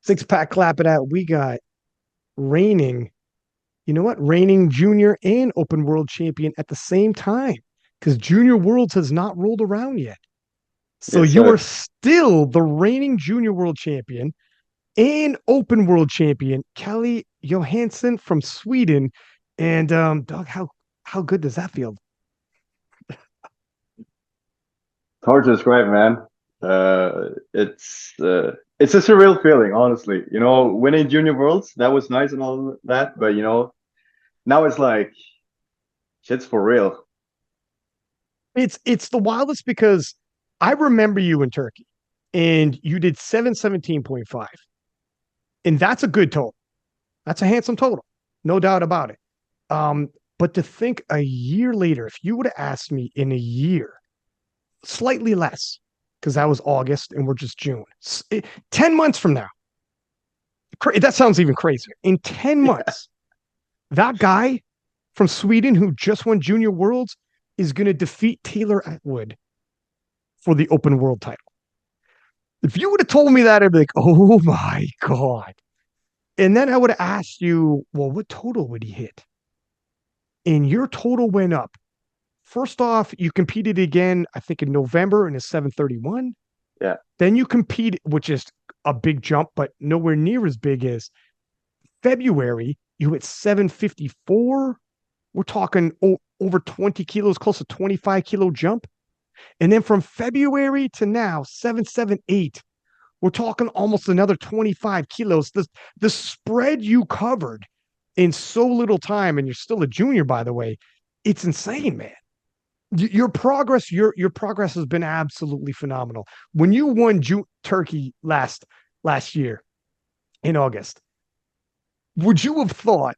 Six pack clap it out. We got reigning, you know what? Reigning junior and open world champion at the same time because junior worlds has not rolled around yet. So Yes, you are sir. still the reigning junior world champion and open world champion, Calle Johansson from Sweden. And Doug, how good does that feel? It's hard to describe, man. It's a surreal feeling, honestly. You know, winning Junior Worlds, that was nice and all that, but you know, now it's like shit's for real. It's the wildest because I remember you in Turkey and you did 717.5. And that's a good total. That's a handsome total. No doubt about it. Um, but to think a year later, if you would have asked me in a year, slightly less, because that was August and we're just June, 10 months from now, that sounds even crazier. In 10 months, that guy from Sweden who just won Junior Worlds is going to defeat Taylor Atwood for the open world title. If you would have told me that, I'd be like, oh my God. And then I would have asked you, well, what total would he hit? And your total went up. First off, you competed again, I think in November in a 731. Yeah. Then you compete, which is a big jump, but nowhere near as big as February. You hit 754. We're talking over 20 kilos, close to 25 kilo jump. And then from February to now, 778, we're talking almost another 25 kilos. The spread you covered in so little time, and you're still a junior, by the way, it's insane, man. Your progress, your progress has been absolutely phenomenal. When you won Turkey last year in August, would you have thought,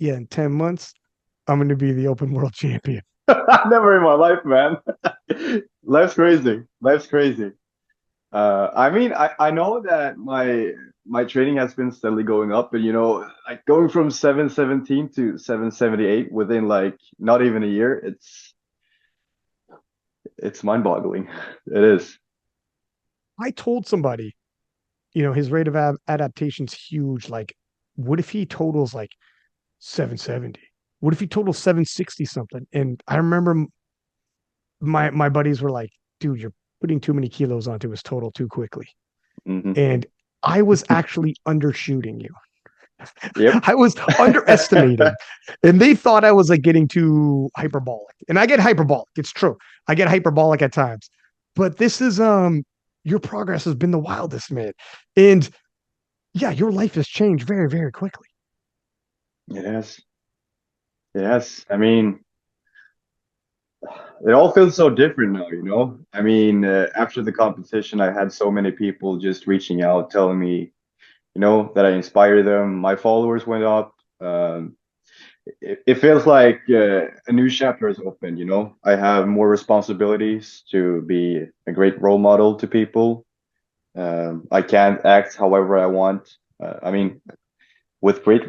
yeah, in 10 months, I'm going to be the open world champion? Never in my life, man. Life's crazy. Life's crazy. I mean, I know that my training has been steadily going up, but you know, like going from 717 to 778 within like not even a year, it's mind-boggling. It is. I told somebody, his rate of adaptation's huge. Like, what if he totals like 770? What if he totals 760 something? And I remember my buddies were like, dude, you're putting too many kilos onto his total too quickly. Hmm. And I was actually undershooting you. Yep. I was underestimating. And they thought I was like getting too hyperbolic. And I get hyperbolic. It's true. I get hyperbolic at times. But this is your progress has been the wildest, man. And yeah, your life has changed very, very quickly. Yes. Yes. I mean, it all feels so different now, you know? I mean, after the competition, I had so many people just reaching out, telling me, you know, that I inspire them. My followers went up. It feels like a new chapter has opened, you know? I have more responsibilities to be a great role model to people. I can't act however I want. I mean, with great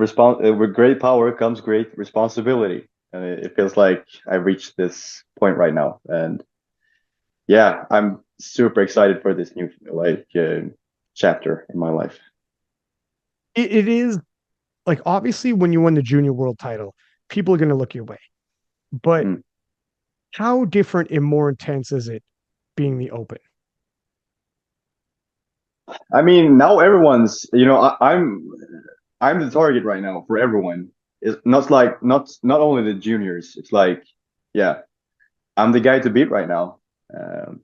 power comes great responsibility. And it feels like I've reached this point right now. And yeah, I'm super excited for this new chapter in my life. It is like obviously when you win the junior world title, people are going to look your way. But Mm. how different and more intense is it being the open? I mean, now everyone's, you know, I'm the target right now for everyone. It's not like not only the juniors. It's like, yeah, I'm the guy to beat right now. Um,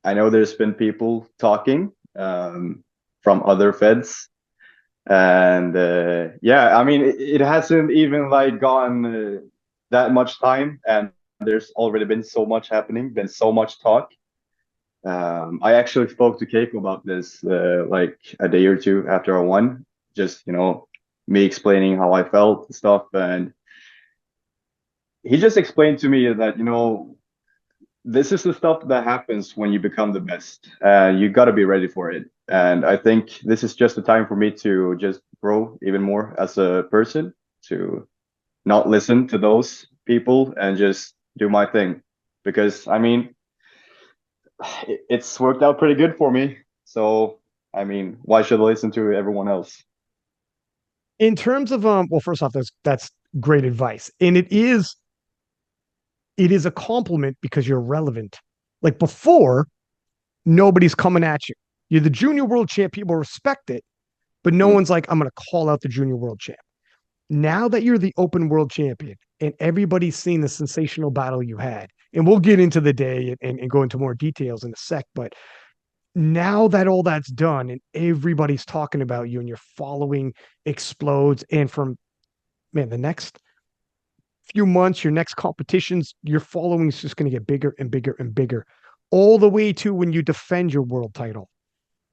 I know there's been people talking from other feds, and yeah, I mean, it hasn't even like gone that much time, and there's already been so much happening, been so much talk. I actually spoke to Keiko about this like a day or two after I won, just you know, me explaining how I felt and stuff, and he just explained to me that you know this is the stuff that happens when you become the best. You got to be ready for it. And I think this is just the time for me to just grow even more as a person, to not listen to those people and just do my thing. Because I mean, it's worked out pretty good for me. So I mean, why should I listen to everyone else? In terms of well, first off, that's great advice. And it is a compliment because you're relevant. Like before, nobody's coming at you. You're the junior world champ, people respect it, but no Mm. one's like, I'm gonna call out the junior world champ. Now that you're the open world champion and everybody's seen the sensational battle you had, and we'll get into the day and go into more details in a sec, but now that all that's done and everybody's talking about you and your following explodes, and from man, the next few months, your next competitions, your following is just going to get bigger and bigger and bigger, all the way to when you defend your world title.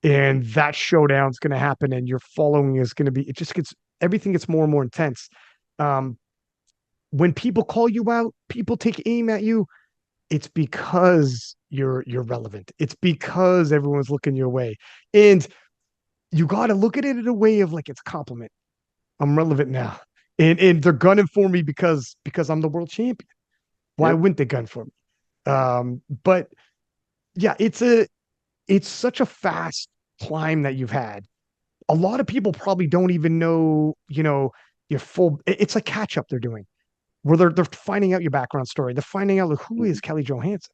And that showdown is going to happen, and your following is going to be, it just gets, everything gets more and more intense. Um, when people call you out, people take aim at you, it's because you're relevant. It's because everyone's looking your way. And you got to look at it in a way of like it's a compliment. I'm relevant now. And they're gunning for me because I'm the world champion. Why Yep. wouldn't they gun for me? But yeah, it's such a fast climb that you've had. A lot of people probably don't even know, your full, it's a catch up they're doing where they're finding out your background story. They're finding out like, who is Mhm. Kelly Johansson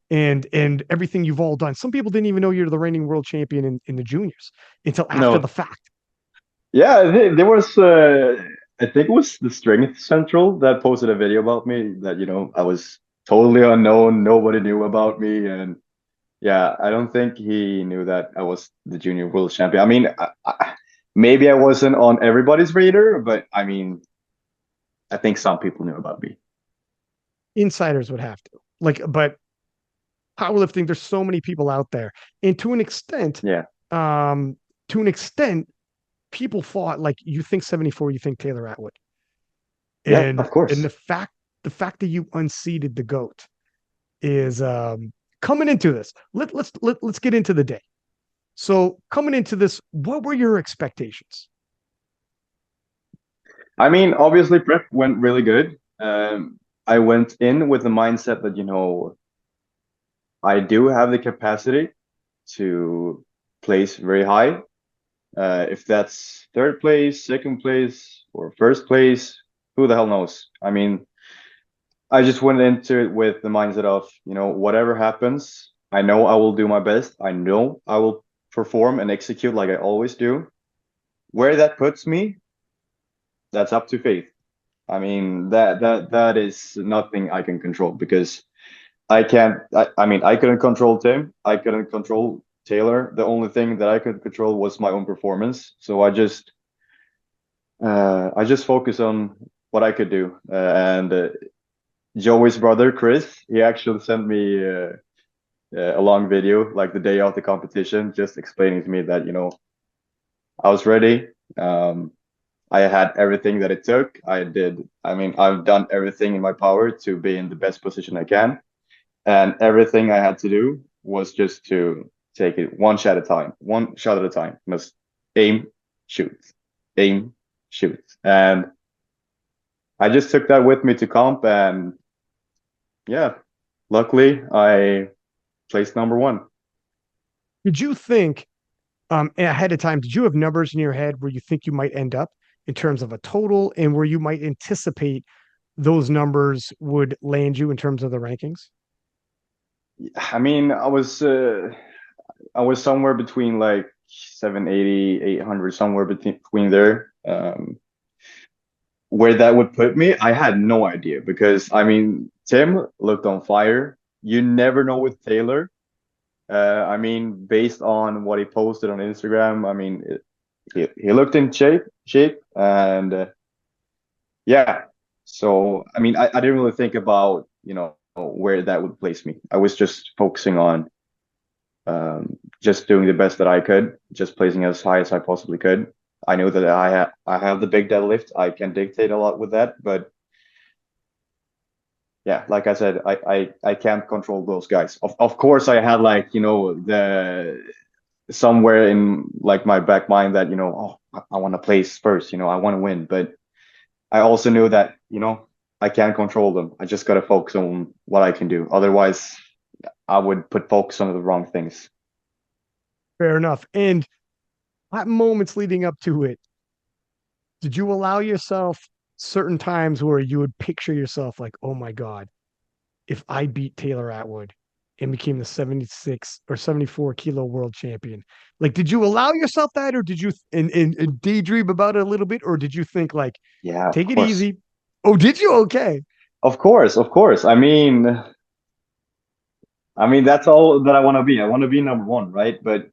and everything you've all done. Some people didn't even know you're the reigning world champion in the juniors until after the No, fact. yeah, there was I think it was the Strength Central that posted a video about me that, I was totally unknown, nobody knew about me, and yeah, I don't think he knew that I was the junior world champion. I mean, maybe I wasn't on everybody's radar, but I mean, I think some people knew about me. Insiders would have to like, but powerlifting, there's so many people out there, and Yeah, um, to an extent, people thought like you think 74, you think Taylor Atwood, yeah, and of and course. the fact that you unseated the goat is coming into this. Let's get into the day. So coming into this, what were your expectations? I mean, obviously, prep went really good. I went in with the mindset that, I do have the capacity to place very high. If that's third place, second place, or first place, who the hell knows? I mean, I just went into it with the mindset of, whatever happens, I know I will do my best. I know I will perform and execute like I always do. Where that puts me, that's up to faith. I mean, that is nothing I can control because I can't. I mean, I couldn't control Tim. I couldn't control Taylor. The only thing that I could control was my own performance. So I just focus on what I could do. And Joey's brother Chris, he actually sent me a long video like the day of the competition, just explaining to me that I was ready. I had everything that it took. I did. I mean, I've done everything in my power to be in the best position I can. And everything I had to do was just to take it one shot at a time, one shot at a time. Just aim, shoot, aim, shoot. And I just took that with me to comp. And yeah, luckily I placed number one. Did you think ahead of time? Did you have numbers in your head where you think you might end up in terms of a total, and where you might anticipate those numbers would land you in terms of the rankings? I mean, I was somewhere between like 780, 800, somewhere between there. Where that would put me, I had no idea because I mean, Tim looked on fire. You never know with Taylor. I mean, based on what he posted on Instagram, I mean, he looked in shape, and yeah. So I mean, I didn't really think about where that would place me. I was just focusing on just doing the best that I could, just placing as high as I possibly could. I knew that I have the big deadlift. I can dictate a lot with that, but yeah, like I said, I can't control those guys. Of course, I had like the somewhere in like my back mind that oh, I want to place first. I want to win, but I also knew that I can't control them. I just gotta focus on what I can do. Otherwise, I would put focus on the wrong things. Fair enough. And at moments leading up to it, did you allow yourself certain times where you would picture yourself like, oh my God, if I beat Taylor Atwood and became the 76 or 74 kilo world champion? Like, did you allow yourself that, or did you and daydream about it a little bit, or did you think like, Yeah, of take it course. easy? Oh, did you? Okay. Of course, of course. I mean that's all that I want to be. I want to be number one, right? But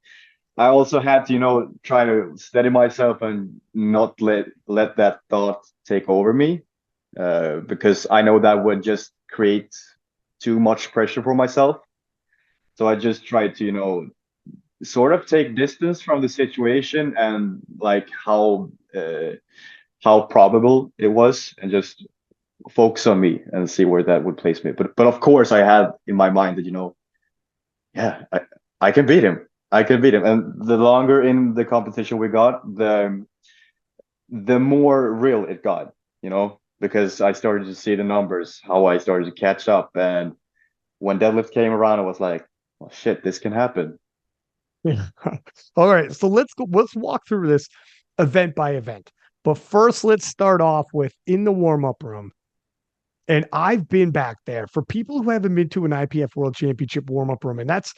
I also had to, try to steady myself and not let that thought take over me, because I know that would just create too much pressure for myself. So I just tried to, sort of take distance from the situation and like how probable it was, and just focus on me and see where that would place me. But of course, I had in my mind that, yeah, I can beat him. I can beat him. And the longer in the competition we got, the more real it got, because I started to see the numbers, how I started to catch up. And when deadlift came around, I was like, oh shit, this can happen. Yeah. All right. So let's walk through this event by event. But first, let's start off with in the warm-up room. And I've been back there for people who haven't been to an IPF World Championship warm-up room, and that's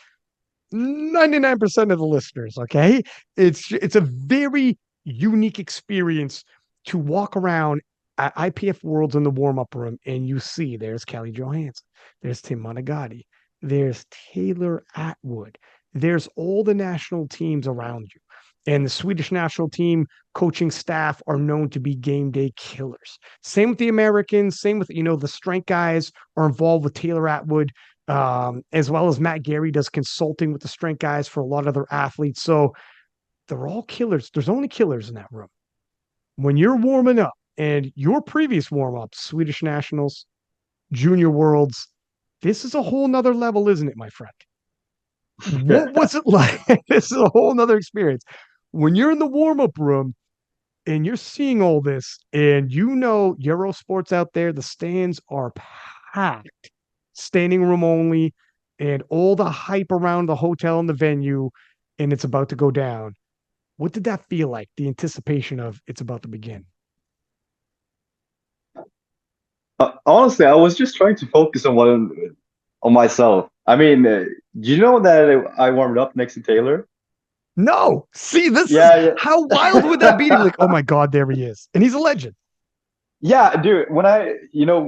99% of the listeners, okay? It's a very unique experience to walk around at IPF Worlds in the warm-up room and you see there's Calle Johansson, there's Tim Monigatti, there's Taylor Atwood, there's all the national teams around you. And the Swedish national team coaching staff are known to be game day killers. Same with the Americans, same with, the strength guys are involved with Taylor Atwood, as well as Matt Gary does consulting with the strength guys for a lot of their athletes. So they're all killers. There's only killers in that room. When you're warming up and your previous warm ups, Swedish Nationals, Junior Worlds, this is a whole nother level, isn't it, my friend? What was it like? This is a whole nother experience. When you're in the warm up room and you're seeing all this, and Euro sports out there, the stands are packed, standing room only, and all the hype around the hotel and the venue, and it's about to go down. What did that feel like? The anticipation of it's about to begin. Honestly, I was just trying to focus on myself. Do you know that I warmed up next to Taylor? No, see, this is Yeah, how wild would that be to be like, oh my God, there he is. And he's a legend. yeah, dude.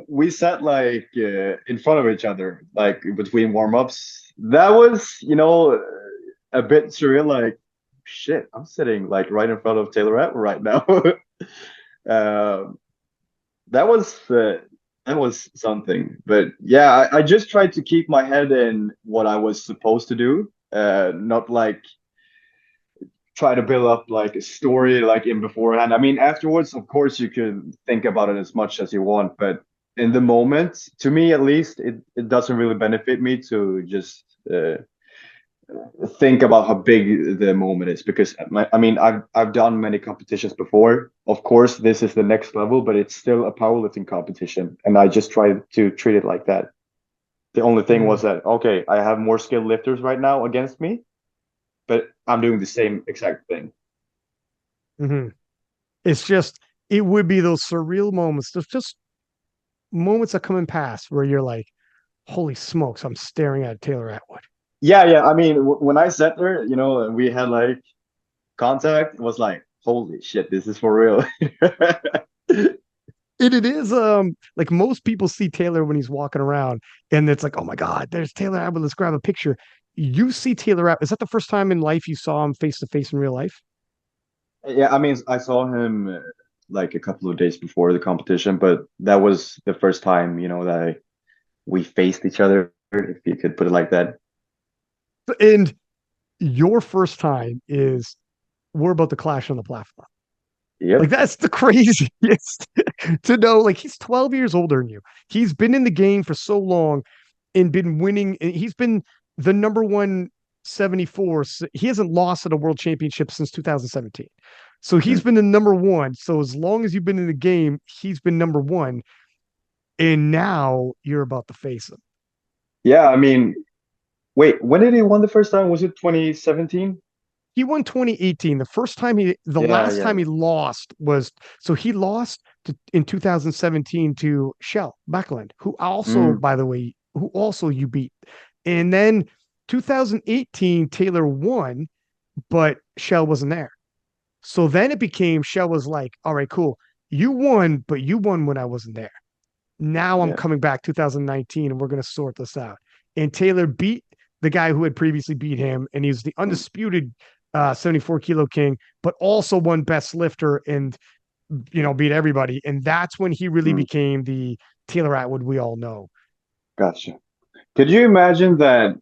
We sat like in front of each other, like between warm-ups. That was, a bit surreal. Like, shit, I'm sitting like right in front of Taylor Atwood right now. Um, that was something. But yeah, I just tried to keep my head in what I was supposed to do, not like try to build up like a story like in beforehand. I mean, afterwards, of course, you could think about it as much as you want, but in the moment, to me at least, it doesn't really benefit me to just think about how big the moment is, because I've done many competitions before. Of course, this is the next level, but it's still a powerlifting competition, and I just try to treat it like that. The only thing was Mm-hmm. that, okay, I have more skilled lifters right now against me, but I'm doing the same exact thing. Mm-hmm. It's just, it would be those surreal moments. There's just moments that come and pass where you're like, holy smokes, I'm staring at Taylor Atwood. Yeah, yeah. When I sat there, and we had like contact, it was like, holy shit, this is for real. It is like most people see Taylor when he's walking around and it's like, oh my God, there's Taylor Atwood. Let's grab a picture. You see Taylor Atwood. Is that the first time in life you saw him face to face in real life? Yeah, I saw him like a couple of days before the competition, but that was the first time, that we faced each other, if you could put it like that. And your first time is we're about to clash on the platform. Like Yep. that's the craziest to know. Like he's 12 years older than you. He's been in the game for so long and been winning. He's been the number one 74. He hasn't lost at a world championship since 2017. So he's Mhm. been the number one. So as long as you've been in the game, he's been number one. And now you're about to face him. Yeah, wait, when did he won the first time? Was it 2017? he won 2018. The Yeah, last yeah. time he lost was so he lost in 2017 to Shell Beckland, who also, Mm, by the way, who also you beat. And then 2018, Taylor won, but Shell wasn't there. So then it became Shell was like, all right, cool. You won, but you won when I wasn't there. Now I'm yeah. coming back 2019 and we're going to sort this out. And Taylor beat the guy who had previously beat him, and he's the Mm, undisputed 74 kilo king, but also won best lifter and beat everybody. And that's when he really mm, became the Taylor Atwood we all know. gotcha. Could you imagine that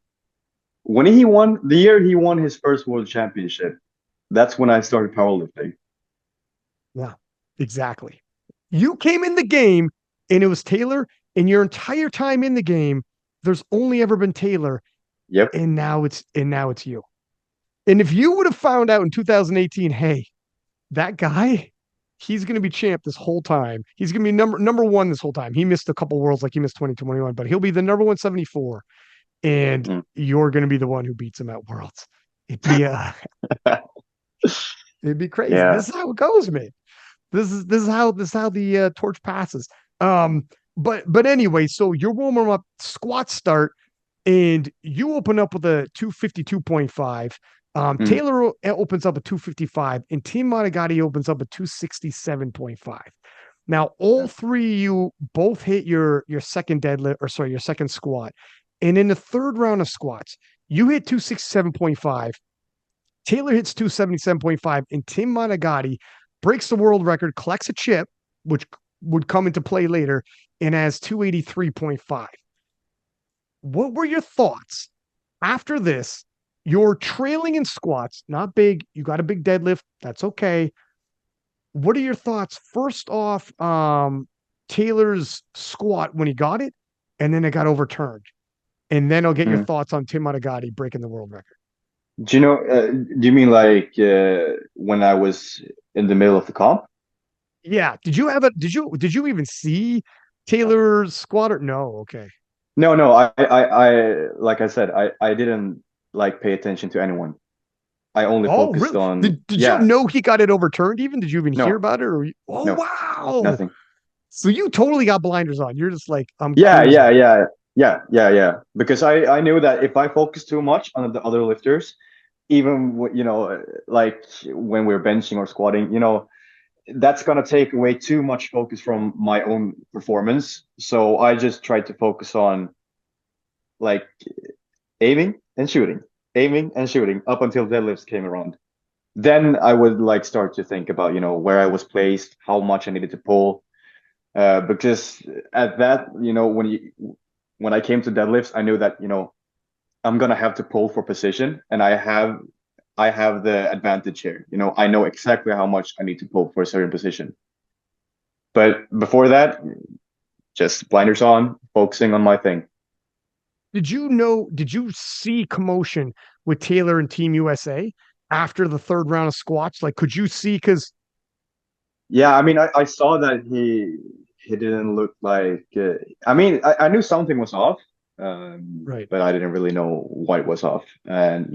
when he won the year he won his first world championship? That's when I started powerlifting. Yeah, exactly. You came in the game and it was Taylor, and your entire time in the game, there's only ever been Taylor, Yep. and now it's you. And if you would have found out in 2018, hey, that guy, he's going to be champ this whole time. He's going to be number one this whole time. He missed a couple worlds like he missed 2021, but he'll be the number 174, and Mm. you're going to be the one who beats him at worlds. It'd be it'd be crazy. Yeah. This is how it goes, man. This is how the torch passes. Um, but anyway, so you're warming up, squat start, and you open up with a 252.5. Mm, Taylor opens up a 255, and Tim Monigatti opens up a 267.5. Now, all yeah. three of you both hit your second deadlift, or sorry, your second squat. And in the third round of squats, you hit 267.5. Taylor hits 277.5, and Tim Monigatti breaks the world record, collects a chip, which would come into play later, and has 283.5. What were your thoughts after this? You're trailing in squats, not big. You got a big deadlift. That's okay. What are your thoughts? First off, Taylor's squat when he got it, and then it got overturned. And then I'll get your Mm. thoughts on Tim Monigatti breaking the world record. Do you know, do you mean like when I was in the middle of the comp? Yeah. Did you even see Taylor's squat or no? Okay. No, no, like I said, I didn't like pay attention to anyone. I only Oh, focused really? on, Did you yeah, know he got it overturned even? Did you even hear no, about it? Oh, no, wow. nothing. So you totally got blinders on. You're just like, I'm Yeah, yeah, cruising. yeah, yeah, yeah, yeah. Because I knew that if I focus too much on the other lifters, even like when we're benching or squatting, that's gonna take away too much focus from my own performance. So I just tried to focus on like aiming and shooting, aiming and shooting up until deadlifts came around. Then I would like start to think about, where I was placed, how much I needed to pull. Because at that, when I came to deadlifts, I knew that, I'm gonna have to pull for position, and I have the advantage here. I know exactly how much I need to pull for a certain position. But before that, just blinders on, focusing on my thing. Did you see commotion with Taylor and Team USA after the third round of squats? Like, could you see? Because, Yeah, I mean, I saw that he didn't look like. I mean, I knew something was off, right. but I didn't really know what was off. And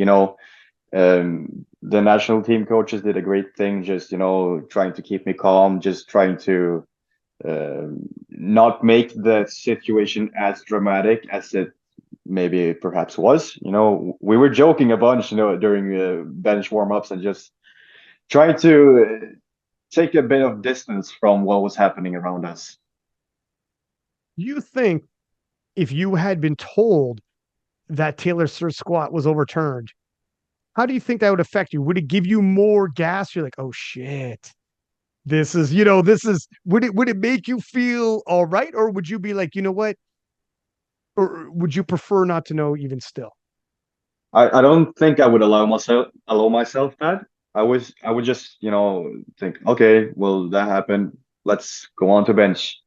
the national team coaches did a great thing, just trying to keep me calm, just trying to not make the situation as dramatic as it maybe perhaps was. We were joking a bunch, during bench warm-ups and just trying to take a bit of distance from what was happening around us. You think if you had been told that Taylor's third squat was overturned, how do you think that would affect you? Would it give you more gas? You're like, oh shit. Would it make you feel all right? Or would you be like, you know what? Or would you prefer not to know even still? I don't think I would allow myself that. I would just think, okay, well, that happened. Let's go on to bench.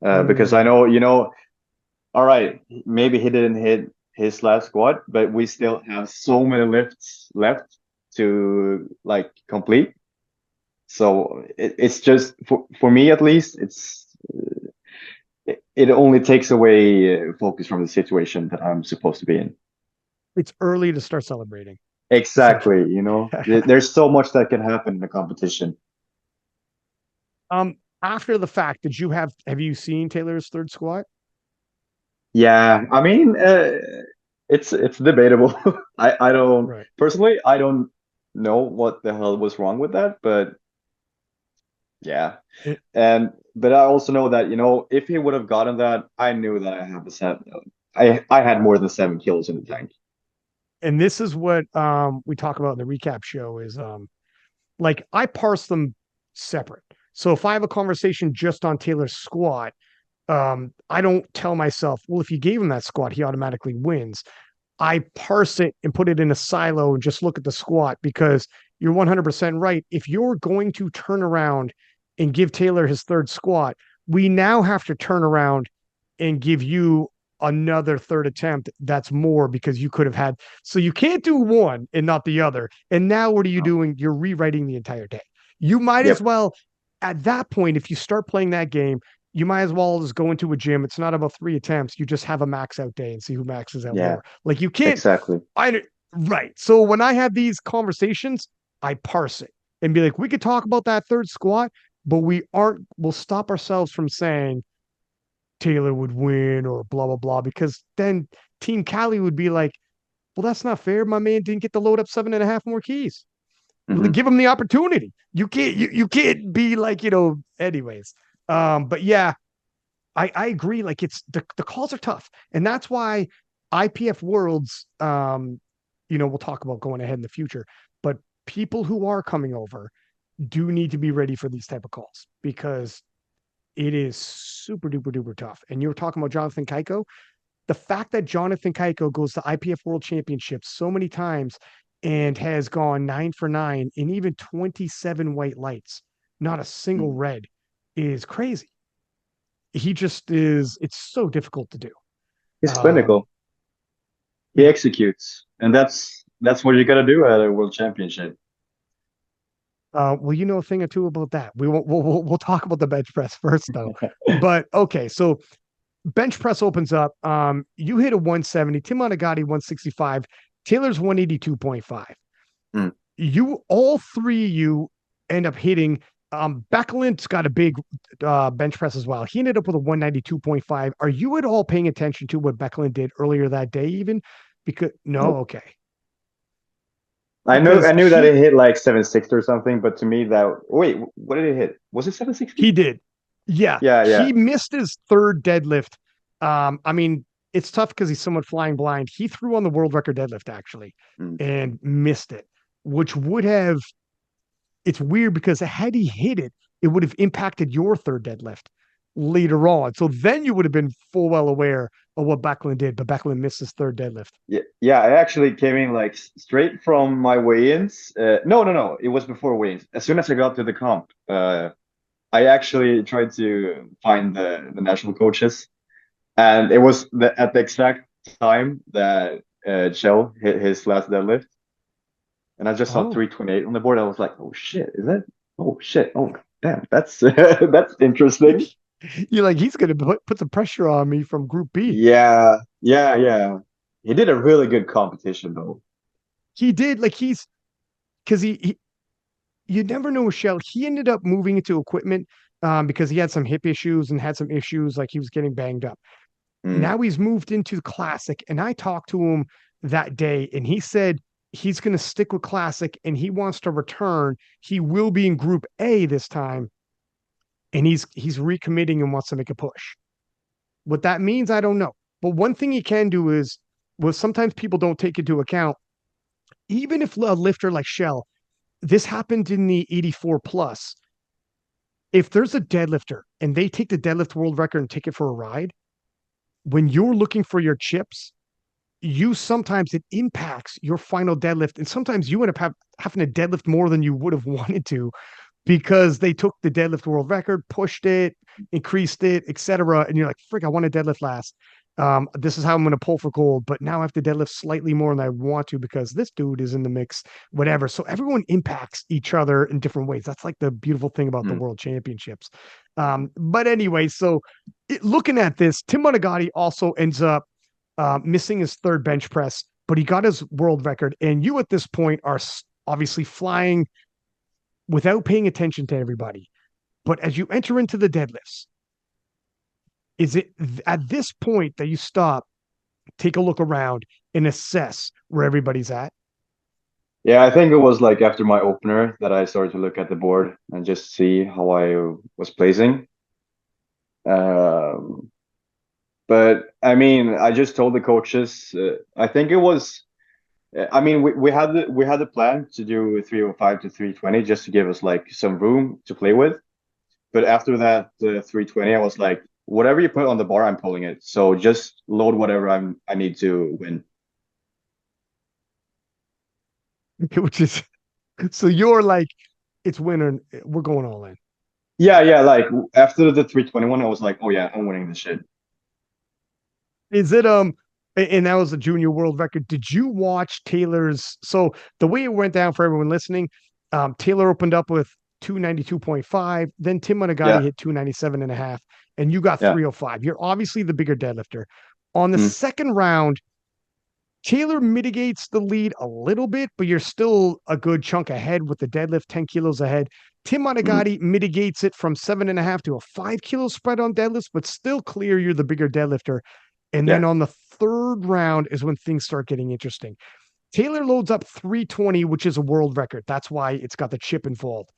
Because I Mm. know, all right, maybe he didn't hit his last squat, but we still have so many lifts left to like complete. So it's just for me at least, it only takes away focus from the situation that I'm supposed to be in. It's early to start celebrating. Exactly. essentially. There's so much that can happen in a competition. After the fact, have you seen Taylor's third squat? Yeah, I mean, it's debatable. I don't Right. personally, I don't know what the hell was wrong with that, but yeah. It, But I also know that, if he would have gotten that, I knew that I had the seven. I had more than 7 kilos in the tank. and this is what we talk about in the recap show is like I parse them separate. So if I have a conversation just on Taylor's squat, I don't tell myself, well, if you gave him that squat, he automatically wins. I parse it and put it in a silo and just look at the squat because you're 100% right. If you're going to turn around and give Taylor his third squat, we now have to turn around and give you another third attempt that's more because you could have had. So you can't do one and not the other. And now what are you Oh, doing? You're rewriting the entire day. You might as yep. well, at that point, if you start playing that game, you might as well just go into a gym. It's not about 3 attempts. You just have a max out day and see who maxes out Yeah, more. Like you can't, exactly. right. So when I have these conversations, I parse it and be like, we could talk about that third squat, but we'll stop ourselves from saying Taylor would win or blah, blah, blah, because then Team Calle would be like, well, that's not fair. My man didn't get to load up 7.5 more keys. Hmm. Give him the opportunity. You can't be like, anyways. But yeah, I agree. Like the calls are tough. And that's why IPF Worlds, we'll talk about going ahead in the future, but people who are coming over do need to be ready for these type of calls because it is super duper duper tough. And you were talking about Jonathan Keiko. The fact that Jonathan Keiko goes to IPF World Championships so many times and has gone 9 for 9 in even 27 white lights, not a single red, is crazy. He just is, it's so difficult to do. He's Um, clinical. He yeah. executes, and that's what you got to do at a world championship. Well, you know a thing or two about that. We'll talk about the bench press first, though. But okay, so bench press opens up. You hit a 170. Tim Monigatti 165. Taylor's 182.5. Mm. All three of you end up hitting. Beckelin's got a big bench press as well. He ended up with a 192.5. Are you at all paying attention to what Beckelin did earlier that day, even? Because no, Nope. okay. I Because knew that it hit like 760 or something, but to me that wait, what did it hit? Was it 760? he did. Yeah. Yeah, yeah. He missed his third deadlift. I mean, it's tough because he's somewhat flying blind. He threw on the world record deadlift actually Mm. and missed it, which would have, it's weird because had he hit it, it would have impacted your third deadlift later on. So then you would have been full well aware of what Becklin did, but Becklin missed his third deadlift. Yeah, yeah, I actually came in like straight from my weigh-ins. No, no, no, it was before weigh-ins. As soon as I got to the comp, I actually tried to find the national coaches, and it was at the exact time that Shell hit his last deadlift, and I just saw Oh, 328 on the board. I was like, oh shit, is that? Oh shit, oh damn, that's that's interesting. you're like, he's going to put the pressure on me from Group B. Yeah, yeah, yeah. He did a really good competition though. He did. Like, because you never know with Shell. He ended up moving into equipment because he had some hip issues and had some issues, like he was getting banged up. Mm. Now he's moved into Classic, and I talked to him that day, and he said he's going to stick with Classic and he wants to return. He will be in Group A this time, and he's recommitting and wants to make a push. What that means, I don't know. But one thing he can do is, well, sometimes people don't take into account, even if a lifter like Shell, this happened in the 84 plus. If there's a deadlifter and they take the deadlift world record and take it for a ride, when you're looking for your chips, you sometimes it impacts your final deadlift. And sometimes you end up having to deadlift more than you would have wanted to because they took the deadlift world record, pushed it, increased it, etc. And you're like, frick, I want to deadlift last. This is how I'm going to pull for gold, but now I have to deadlift slightly more than I want to because this dude is in the mix, whatever. So everyone impacts each other in different ways. That's like the beautiful thing about the Mm. world championships. But anyway, so looking at this, Tim Monigatti also ends up missing his third bench press, but he got his world record. And you at this point are obviously flying without paying attention to everybody. But as you enter into the deadlifts, is it at this point that you stop, take a look around, and assess where everybody's at? Yeah, I think it was like after my opener that I started to look at the board and just see how I was placing. Um, but I mean, I just told the coaches. I think it was. I mean, we had the plan to do 305 to 320 just to give us like some room to play with. But after that 320, I was like, whatever you put on the bar, I'm pulling it. So just load whatever I need to win. Which is so you're like, it's winter, we're going all in. Yeah, yeah. Like after the 321, I was like, oh yeah, I'm winning this shit. Is it and that was the junior world record. Did you watch Taylor's? So the way it went down for everyone listening, Taylor opened up with 292.5, then Tim Monigatti Yeah, hit 297.5, and you got yeah. 305. You're obviously the bigger deadlifter. On the Mm, second round, Taylor mitigates the lead a little bit, but you're still a good chunk ahead with the deadlift, 10 kilos ahead. Tim mm, Monigatti mitigates it from 7.5 to a 5 kilo spread on deadlifts, but still clear you're the bigger deadlifter. And then yeah. on the third round is when things start getting interesting. Taylor loads up 320, which is a world record. That's why it's got the chip involved.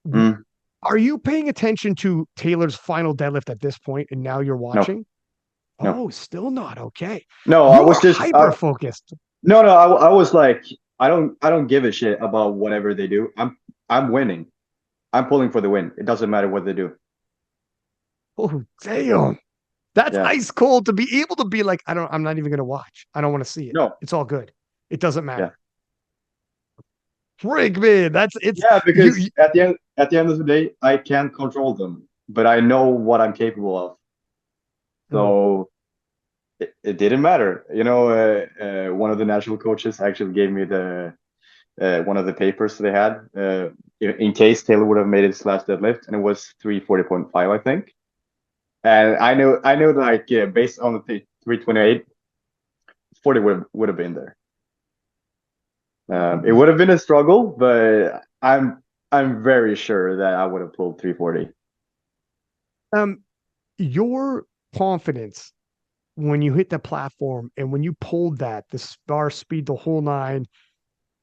Mm, Are you paying attention to Taylor's final deadlift at this point, and now you're no, watching? no, Oh, still not. Okay. no. I You was are just hyper focused. no, no. I was like, I don't give a shit about whatever they do. I'm winning. I'm pulling for the win. It doesn't matter what they do. Oh, damn. That's Yeah. ice cold to be able to be like, I'm not even going to watch. I don't want to see it. No. It's all good. It doesn't Yeah. matter. Frig, man. It's Yeah, you. because at the end of the day, I can't control them, but I know what I'm capable of. Mm, So it didn't matter. You know, one of the national coaches actually gave me the one of the papers they had in case Taylor would have made his last deadlift, and it was 340.5, I think. And I know like based on the 328, 40 would have been there. It would have been a struggle, but I'm very sure that I would have pulled 340. um, your confidence when you hit the platform and when you pulled that, the bar speed, the whole nine,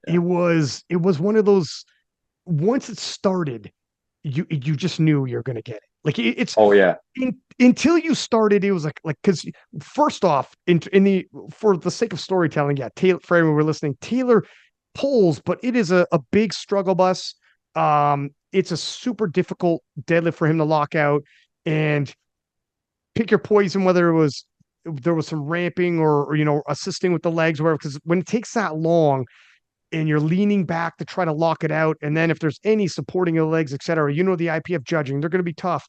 Yeah. it was one of those. Once it started, you just knew you're going to get it. Like it's Oh yeah. until you started, it was like because first off, in the for the sake of storytelling, yeah, Taylor, for everyone we're listening, Taylor pulls, but it is a big struggle bus. It's a super difficult deadlift for him to lock out and pick your poison, whether it was there was some ramping or assisting with the legs or whatever. Because when it takes that long, and you're leaning back to try to lock it out. And then if there's any supporting of the legs, et cetera, the IPF judging, they're going to be tough.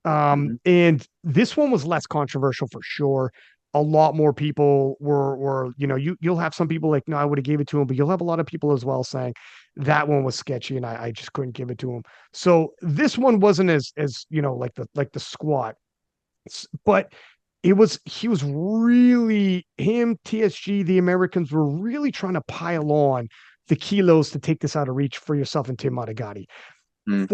Mhm. And this one was less controversial for sure. A lot more people were, you'll have some people like, no, I would have gave it to him, but you'll have a lot of people as well saying that one was sketchy and I just couldn't give it to him. So this one wasn't as, like the squat, but he was really TSG, the Americans were really trying to pile on the kilos to take this out of reach for yourself and Tim Monigatti. Mm.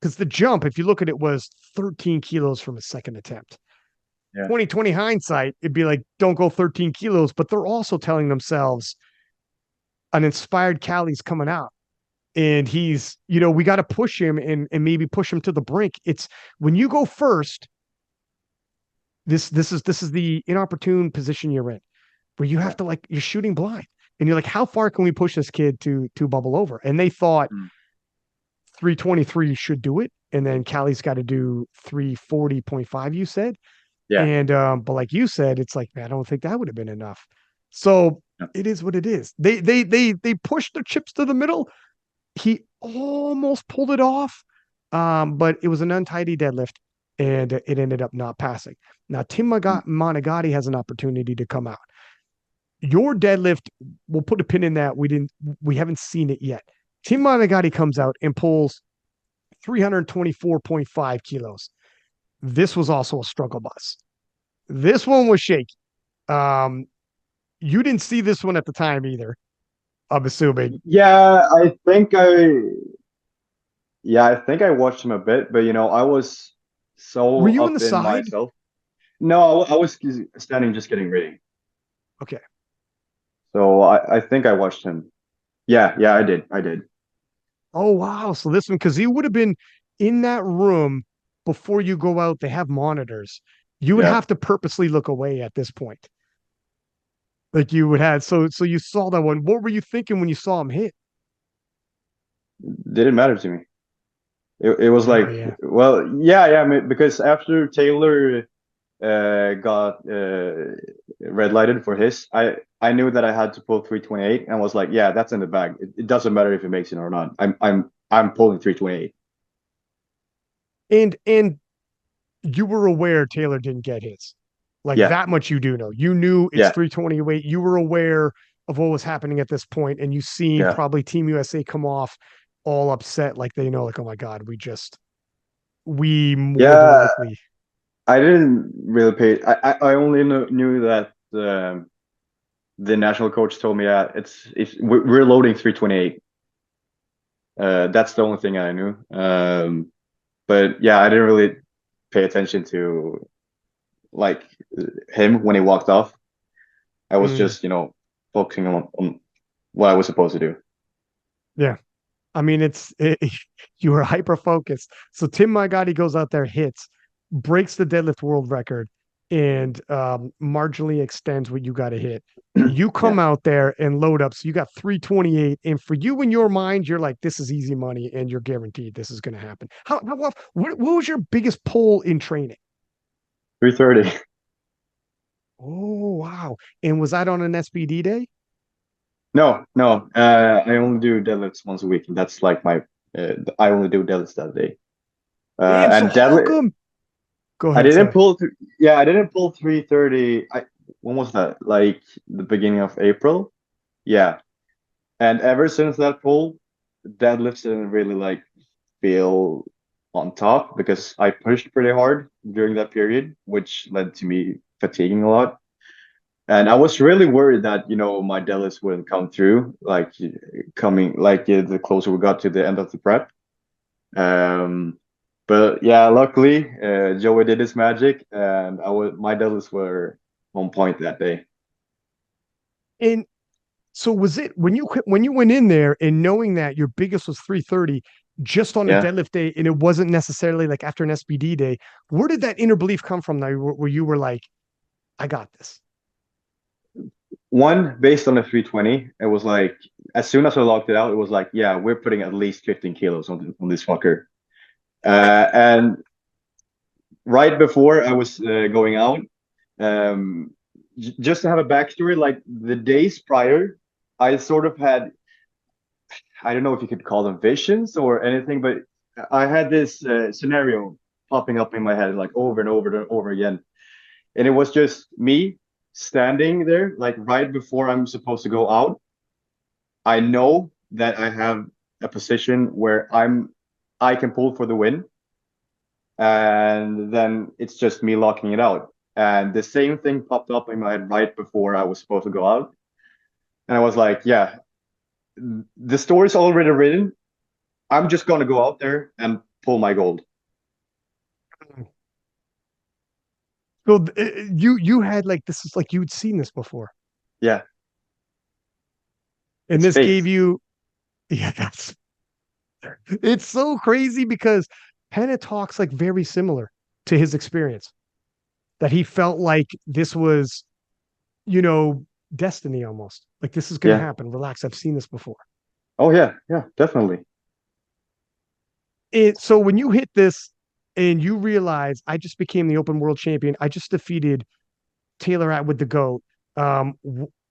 Because the jump, if you look at it, was 13 kilos from a second attempt. Yeah. 2020 hindsight, it'd be like, don't go 13 kilos, but they're also telling themselves an inspired Calle's coming out. And he's, we got to push him and maybe push him to the brink. It's when you go first, this is the inopportune position you're in where you Yeah. have to like you're shooting blind and you're like, how far can we push this kid to bubble over? And they thought Mm. 323 should do it, and then Callie's got to do 340.5, you said. Yeah. And but like you said, it's like, man, I don't think that would have been enough. So Yeah. it is what it is. They pushed their chips to the middle. He almost pulled it off, but it was an untidy deadlift, and it ended up not passing. Now Tim Mm. Monigatti has an opportunity to come out. Your deadlift, we'll put a pin in that. We haven't seen it yet. Tim Monigatti comes out and pulls 324.5 kilos. This was also a struggle bus. This one was shaky. Um, you didn't see this one at the time either, I'm assuming. Yeah, I think I watched him a bit, but I was Were so you in the up in side? myself. No, I was standing just getting ready. Okay. So I think I watched him. Yeah, yeah, I did. I did. Oh wow. So this one, because you would have been in that room before you go out, they have monitors. You would Yeah. have to purposely look away at this point. Like you would have. So you saw that one. What were you thinking when you saw him hit? Didn't matter to me. It was Oh like, yeah. well, yeah, yeah, I mean, because after Taylor got red lighted for his, I knew that I had to pull 328 and was like, yeah, that's in the bag. It doesn't matter if it makes it or not. I'm pulling 328. And you were aware Taylor didn't get his. Like Yeah, that much you do know. You knew it's yeah, 328. You were aware of what was happening at this point, and you seen yeah, probably Team USA come off all upset, like they know, like, oh my God, we more than yeah. likely. I didn't really pay. I only knew that the national coach told me, yeah, we're loading 328. That's the only thing I knew. But yeah, I didn't really pay attention to like him when he walked off. I was Mm, just, focusing on what I was supposed to do. yeah. I mean, you were hyper focused. So Tim Monigatti goes out there, hits, breaks the deadlift world record, and marginally extends what you got to hit. You Yeah. come out there and load up. So you got 328. And for you in your mind, you're like, this is easy money and you're guaranteed this is going to happen. What was your biggest pull in training? 330. Oh, wow. And was that on an SBD day? No, no. I only do deadlifts once a week, and that's like I only do deadlifts that day. Damn. So And how deadlift, come? Go I ahead. didn't Sorry. pull. Yeah, I didn't pull 330. When was that? Like the beginning of April. Yeah. And ever since that pull, deadlifts didn't really like feel on top because I pushed pretty hard during that period, which led to me fatiguing a lot. And I was really worried that, my deadlifts wouldn't come through, like coming, like the closer we got to the end of the prep. Um, but yeah, luckily, Joey did his magic, and my deadlifts were on point that day. And so was it when you went in there and knowing that your biggest was 330 just on a Yeah. deadlift day and it wasn't necessarily like after an SBD day, where did that inner belief come from now where you were like, I got this? One based on the 320, it was like as soon as I locked it out, it was like, yeah, we're putting at least 15 kilos on this fucker. And right before I was going out, um, just to have a backstory, like the days prior, I sort of had, I don't know if you could call them visions or anything, but I had this scenario popping up in my head like over and over and over again. And it was just me standing there, like right before I'm supposed to go out. I know that I have a position where I can pull for the win, and then it's just me locking it out. And the same thing popped up in my head right before I was supposed to go out, and I was like, yeah, the story's already written. I'm just gonna go out there and pull my gold. So you had like this is like you'd seen this before. Yeah, And it's this fate. gave you yeah, that's it's so crazy because Penna talks like very similar to his experience that he felt like this was, you know, destiny almost. Like this is going to Yeah. happen. Relax. I've seen this before. Oh yeah, yeah, definitely. So when you hit this and you realize I just became the open world champion, I just defeated Taylor Atwood the GOAT. Um,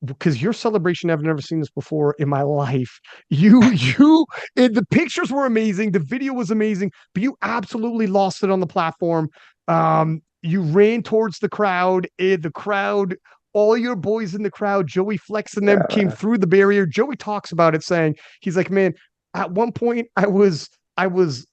because your celebration, I've never seen this before in my life. The pictures were amazing, the video was amazing, but you absolutely lost it on the platform. You ran towards the crowd, and the crowd, all your boys in the crowd, Joey Flex and them came Yeah, through the barrier. Joey talks about it, saying he's like, man, at one point I was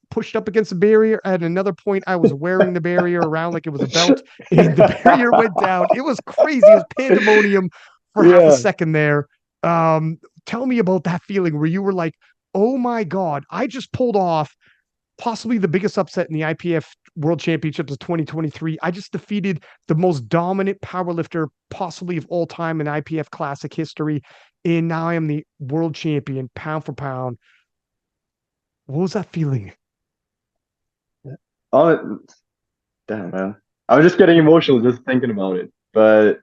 pushed up against the barrier. At another point, I was wearing the barrier around like it was a belt, and the barrier went down. It was crazy. It was pandemonium. for half a Yeah. second there. Tell me about that feeling where you were like, oh my God, I just pulled off possibly the biggest upset in the IPF World Championships of 2023. I just defeated the most dominant powerlifter possibly of all time in IPF Classic history. And now I am the world champion, pound for pound. What was that feeling? Oh, damn, man. I was just getting emotional just thinking about it. But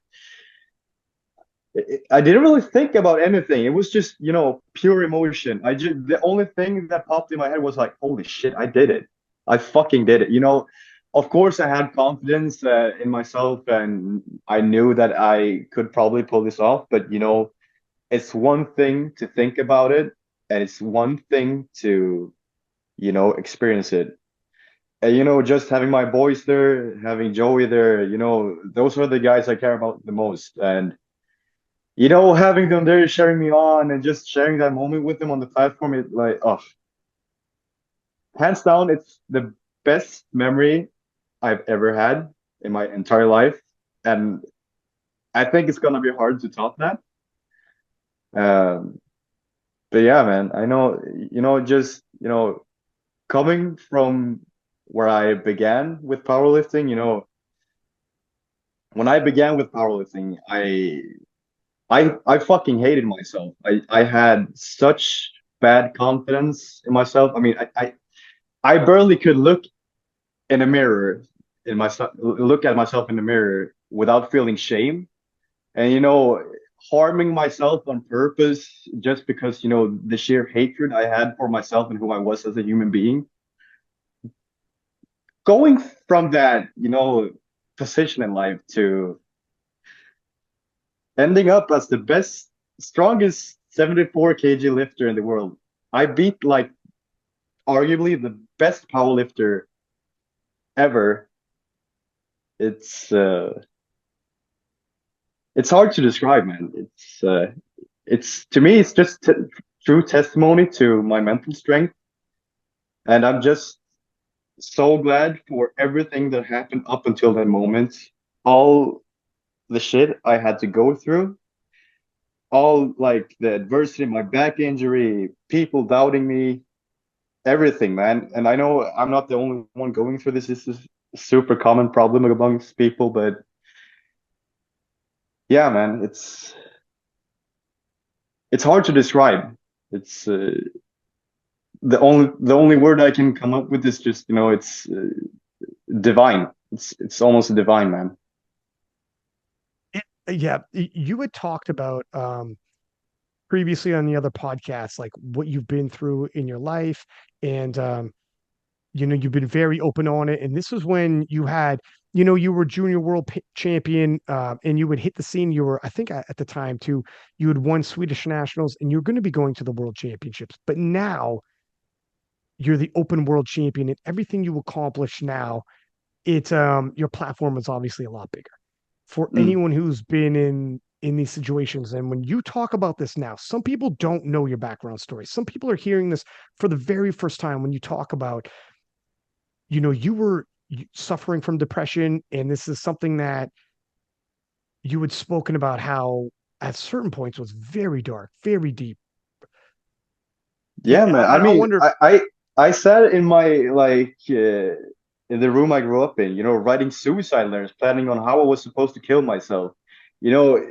I didn't really think about anything. It was just, pure emotion. The only thing that popped in my head was like, holy shit, I did it. I fucking did it. Of course, I had confidence in myself and I knew that I could probably pull this off. But, it's one thing to think about it and it's one thing to, experience it. And, just having my boys there, having Joey there, those are the guys I care about the most. And, having them there sharing me on and just sharing that moment with them on the platform, it like, oh, hands down, it's the best memory I've ever had in my entire life. And I think it's gonna be hard to top that. Um, but yeah, man, I know, just, coming from where I began with powerlifting, when I began with powerlifting, I fucking hated myself. I had such bad confidence in myself. I mean, I barely could look in a mirror look at myself in the mirror without feeling shame. And harming myself on purpose just because, the sheer hatred I had for myself and who I was as a human being. Going from that, position in life to ending up as the best, strongest 74 kg lifter in the world. I beat like arguably the best powerlifter ever. It's uh it's hard to describe, man. It's to me it's just true testimony to my mental strength, and I'm just so glad for everything that happened up until that moment. All the shit I had to go through, all like the adversity, my back injury, people doubting me, everything, man. And I know I'm not the only one going through this. This is a super common problem amongst people, but yeah, man, it's hard to describe. It's the only word I can come up with is just it's divine. It's almost divine, man. Yeah, you had talked about previously on the other podcasts, like what you've been through in your life, and you've been very open on it. And this was when you had, you were junior world champion, and you would hit the scene. You were, I think, at the time too, you had won Swedish nationals, and you're going to be going to the world championships. But now you're the open world champion, and everything you accomplish now, it's your platform is obviously a lot bigger for Mm. anyone who's been in these situations. And when you talk about this now, some people don't know your background story. Some people are hearing this for the very first time when you talk about, you were suffering from depression, and this is something that you had spoken about how at certain points was very dark, very deep. Yeah, man. I I mean, wonder, I sat in my like in the room I grew up in, writing suicide letters, planning on how I was supposed to kill myself. You know,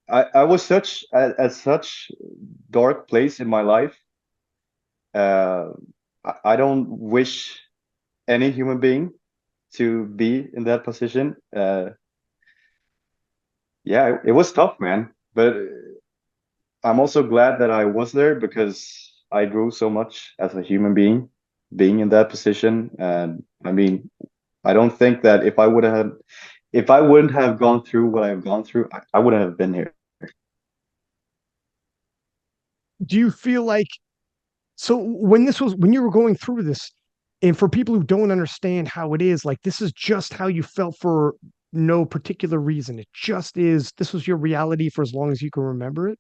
I was at such dark place in my life. Uh, I don't wish any human being to be in that position. Yeah, it was tough, man. But I'm also glad that I was there because I grew so much as a human being, being in that position. And I mean, I don't think that if I wouldn't have gone through what I've gone through, I wouldn't have been here. do you feel like, so when you were going through this, and for people who don't understand how it is, like this is just how you felt for no particular reason. It just is, this was your reality for as long as you can remember it.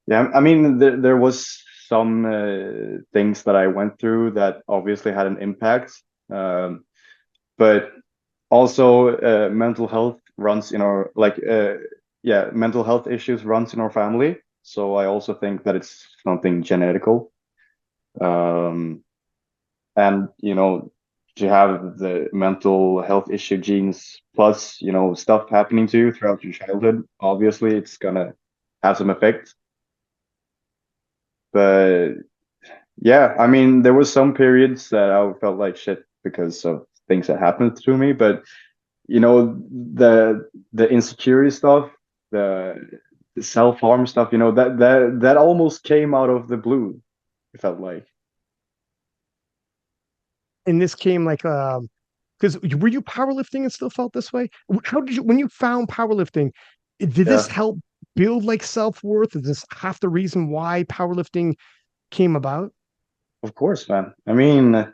Yeah, I mean, there was some things that I went through that obviously had an impact, but also mental health runs in our like. yeah, mental health issues runs in our family. So I also think that it's something genetical. Um, and to have the mental health issue genes plus stuff happening to you throughout your childhood, obviously it's gonna have some effect. But yeah, I mean, there was some periods that I felt like shit because of things that happened to me. But the insecurity stuff, the self-harm stuff, that almost came out of the blue. It felt like. And this came like because were you powerlifting and still felt this way? How did you when you found powerlifting, did this Yeah, help build like self-worth? Is this half the reason why powerlifting came about? of course, man. I mean,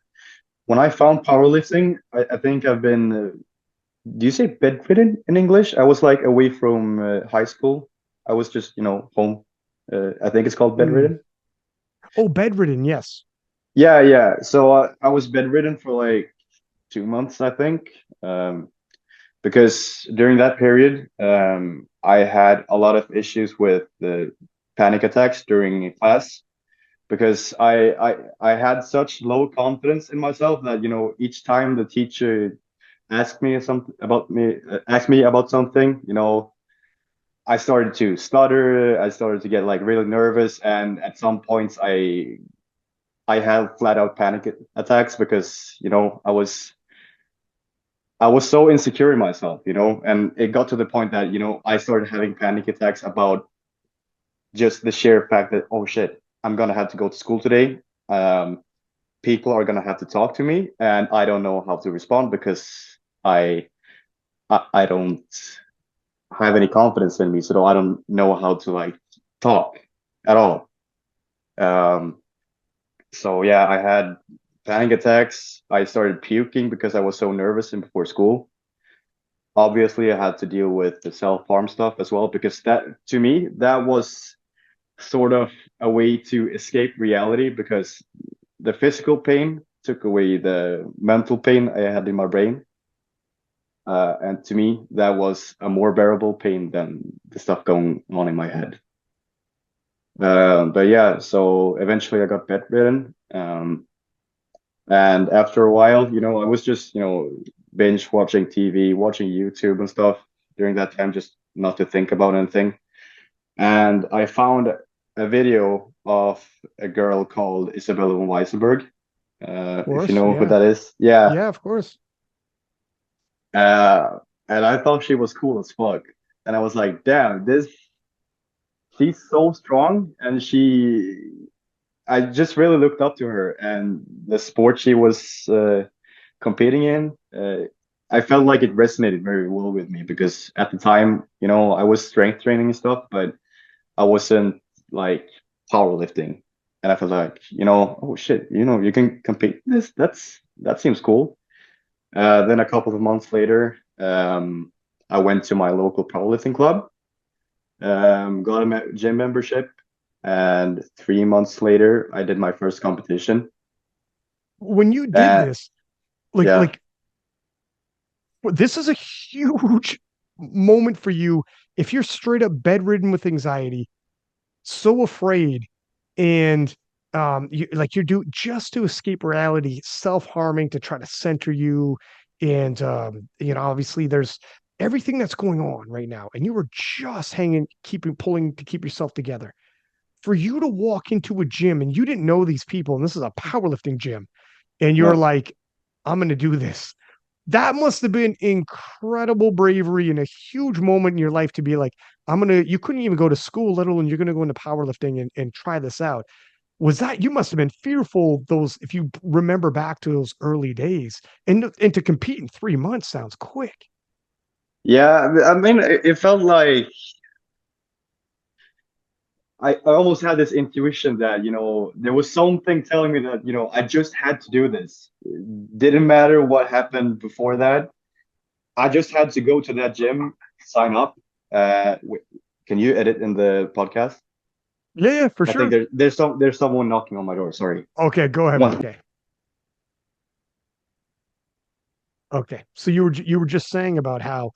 when I found powerlifting, I think I've been, do you say bedridden in English? I was like away from high school. I was just, home. I think it's called Mm. bedridden. Oh, bedridden, yes. Yeah, yeah. So I was bedridden for like 2 months, I think. Because during that period, I had a lot of issues with the panic attacks during class because I had such low confidence in myself that each time the teacher asked me about something, I started to stutter. I started to get like really nervous, and at some points I had flat out panic attacks because I was so insecure in myself, and it got to the point that I started having panic attacks about just the sheer fact that, oh shit, I'm gonna have to go to school today. Um, People are gonna have to talk to me, and I don't know how to respond because I don't have any confidence in me, so I don't know how to like talk at all. Um, so yeah, I had panic attacks. I started puking because I was so nervous and before school. Obviously, I had to deal with the self-harm stuff as well because that to me that was sort of a way to escape reality because the physical pain took away the mental pain I had in my brain. And to me, that was a more bearable pain than the stuff going on in my head. But yeah, so eventually I got bedridden. And after a while, I was just, binge watching TV, watching YouTube and stuff during that time, just not to think about anything. And I found a video of a girl called Isabella von Weissenberg. Of If you course, know who yeah. that is. Yeah. Yeah, of course. And I thought she was cool as fuck. And I was like, damn, she's so strong. And I just really looked up to her and the sport she was competing in. I felt like it resonated very well with me because at the time, I was strength training and stuff, but I wasn't like powerlifting. And I felt like, oh shit, you can compete in this. That seems cool. Then a couple of months later, I went to my local powerlifting club, got a gym membership, and 3 months later, I did my first competition. When you did And this, like yeah, like this is a huge moment for you if you're straight up bedridden with anxiety, so afraid, and like you're do just to escape reality, self-harming to try to center you, and obviously there's everything that's going on right now, and you were just hanging, keeping pulling to keep yourself together. For you to walk into a gym and you didn't know these people, and this is a powerlifting gym, and you're yeah. like, I'm going to do this. That must have been incredible bravery and a huge moment in your life to be like, you couldn't even go to school, let alone you're going to go into powerlifting and try this out. Was that, you must have been fearful those, if you remember back to those early days, and to compete in 3 months sounds quick. Yeah, I mean, it felt like I almost had this intuition that, there was something telling me that, I just had to do this. It didn't matter what happened before that. I just had to go to that gym, sign up. Can you edit in the podcast? Yeah, yeah, for I think sure. there's someone knocking on my door. Sorry. Okay, go ahead. One. Okay. Okay. So you were just saying about how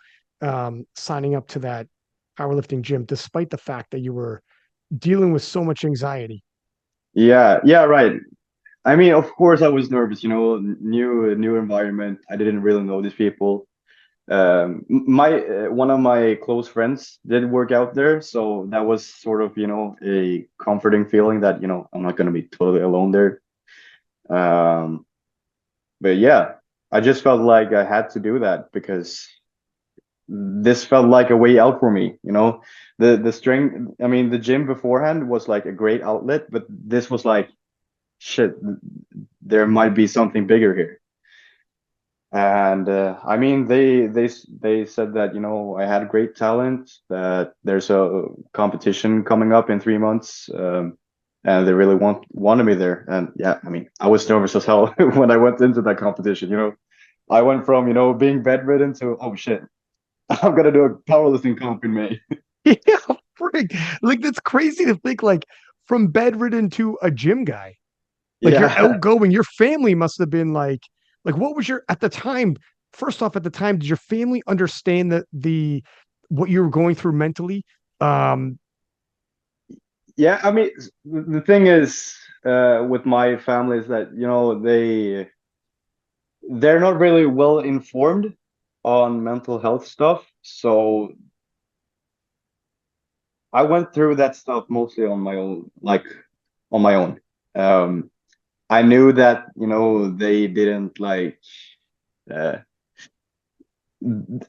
signing up to that powerlifting gym, despite the fact that you were dealing with so much anxiety? Yeah, right. I mean, of course, I was nervous. New environment. I didn't really know these people. My one of my close friends did work out there, so that was sort of a comforting feeling that I'm not gonna be totally alone there. Um, but yeah, I just felt like I had to do that because this felt like a way out for me. The strength. I mean, the gym beforehand was like a great outlet, but this was like shit. There might be something bigger here. And I mean, they said that I had great talent, that there's a competition coming up in 3 months, and they really wanted me there. And yeah, I mean, I was nervous as hell when I went into that competition. I went from being bedridden to, oh shit, I'm gonna do a powerlifting comp in May. Yeah, frick. Like that's crazy to think like from bedridden to a gym guy. Like you're Yeah, outgoing. Your family must have been like what was your at the time? First off, at the time, did your family understand that the what you were going through mentally? Um, yeah. I mean, the thing is, with my family is that they're not really well informed on mental health stuff. So I went through that stuff mostly on my own, like on my own. Um, I knew that, they didn't like, uh,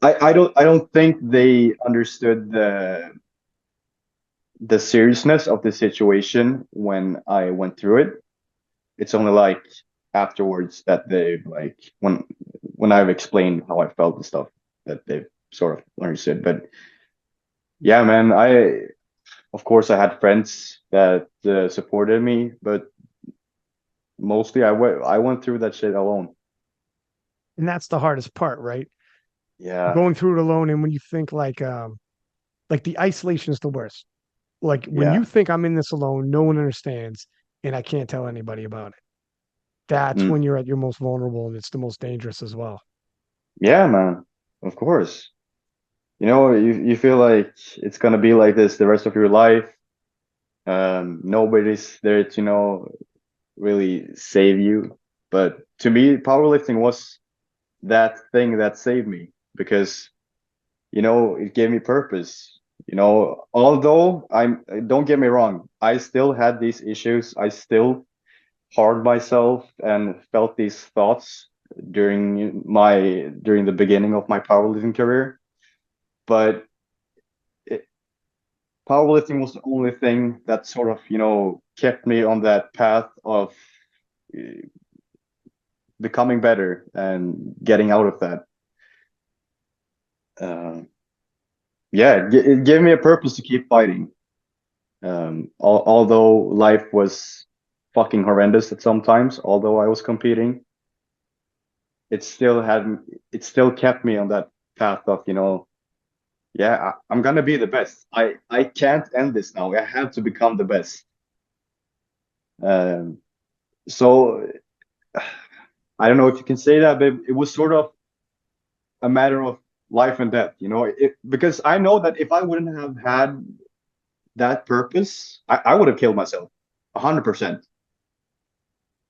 I don't think they understood the seriousness of the situation when I went through it. It's only like afterwards that they like when I've explained how I felt and stuff that they've sort of understood. But yeah, man, of course I had friends that supported me, but mostly I went through that shit alone. and that's the hardest part, right? Yeah, Going through it alone. And when you think like the isolation is the worst. Like when yeah, you think I'm in this alone, no one understands, and I can't tell anybody about it. That's mm, when you're at your most vulnerable and it's the most dangerous as well. yeah, man. Of course. You feel like it's gonna be like this the rest of your life. Nobody's there to really save you. But to me, powerlifting was that thing that saved me because it gave me purpose. Although don't get me wrong, I still had these issues. I still harmed myself and felt these thoughts during the beginning of my powerlifting career. But it, powerlifting was the only thing that sort of kept me on that path of uh, becoming better and getting out of that. Uh, yeah, it gave me a purpose to keep fighting. Although life was fucking horrendous at some times, although I was competing, it still had it still kept me on that path of yeah, I'm gonna be the best. I can't end this now. I have to become the best. Um, so I don't know if you can say that, but it was sort of a matter of life and death. Because I know that if I wouldn't have had that purpose, I would have killed myself, 100%.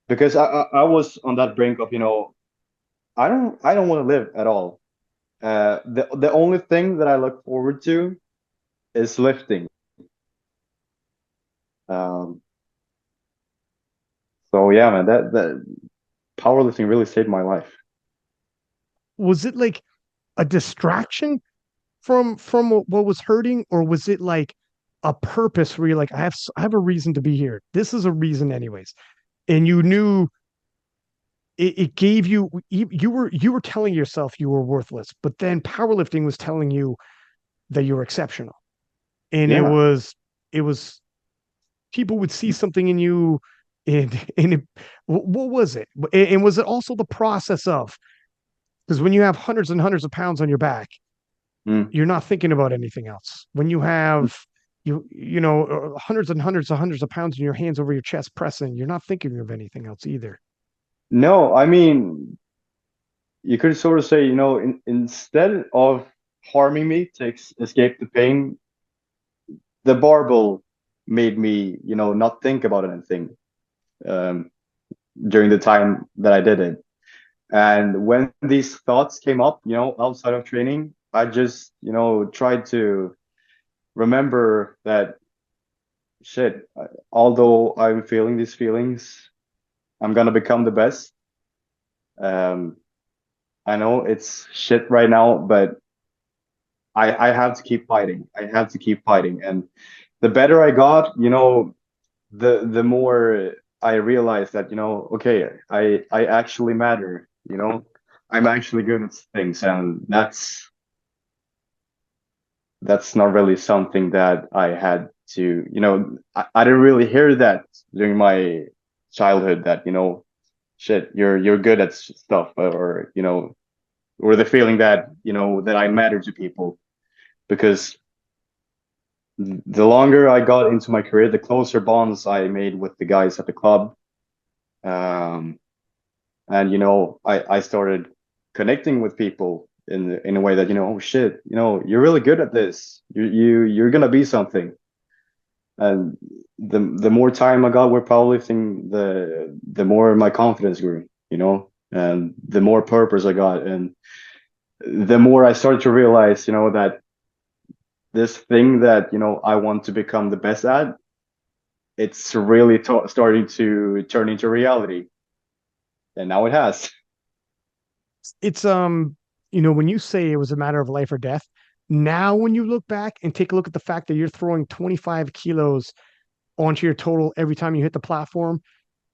Because I was on that brink of I don't want to live at all. The only thing that I look forward to is lifting. Um, so yeah, man, that powerlifting really saved my life. Was it like a distraction from what was hurting, or was it like a purpose where you're like, I have a reason to be here. This is a reason, anyways, and you knew it gave you were telling yourself you were worthless, but then powerlifting was telling you that you were exceptional, and it Yeah. was it was people would see something in you, and what was it, and was it also the process of because when you have hundreds and hundreds of pounds on your back, Mm. you're not thinking about anything else. When you have hundreds and hundreds of pounds in your hands over your chest pressing, you're not thinking of anything else either. No, I mean, you could sort of say, instead of harming me to escape the pain, the barbell made me, not think about anything um, during the time that I did it. And when these thoughts came up, outside of training, I just, tried to remember that shit, although I'm feeling these feelings, I'm gonna become the best. Um, I know it's shit right now, but I have to keep fighting. I have to keep fighting. And the better I got, the more I realized that, okay, I actually matter, I'm actually good at things, and that's not really something that I had to, I didn't really hear that during my childhood that, shit, you're good at stuff, or, or the feeling that, that I matter to people, because the longer I got into my career, the closer bonds I made with the guys at the club. Um, and I started connecting with people in a way that, oh shit, you're really good at this. You're gonna be something. And the more time I got with powerlifting, the more my confidence grew, and the more purpose I got, and the more I started to realize, that this thing that I want to become the best at, it's really starting to turn into reality, and now it has. It's when you say it was a matter of life or death, now when you look back and take a look at the fact that you're throwing 25 kilos onto your total every time you hit the platform,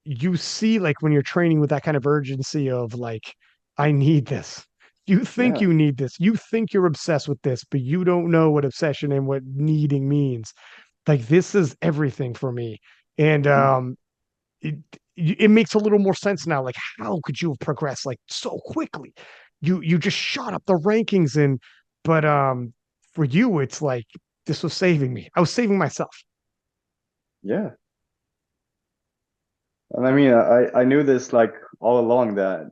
you see like when you're training with that kind of urgency of like, I need this. You think Yeah. you need this. You think you're obsessed with this, but you don't know what obsession and what needing means. Like this is everything for me. And Mhm. it it makes a little more sense now. Like, how could you have progressed like so quickly? You just shot up the rankings, and but for you, it's like this was saving me. I was saving myself. Yeah. And I mean, I knew this like all along that,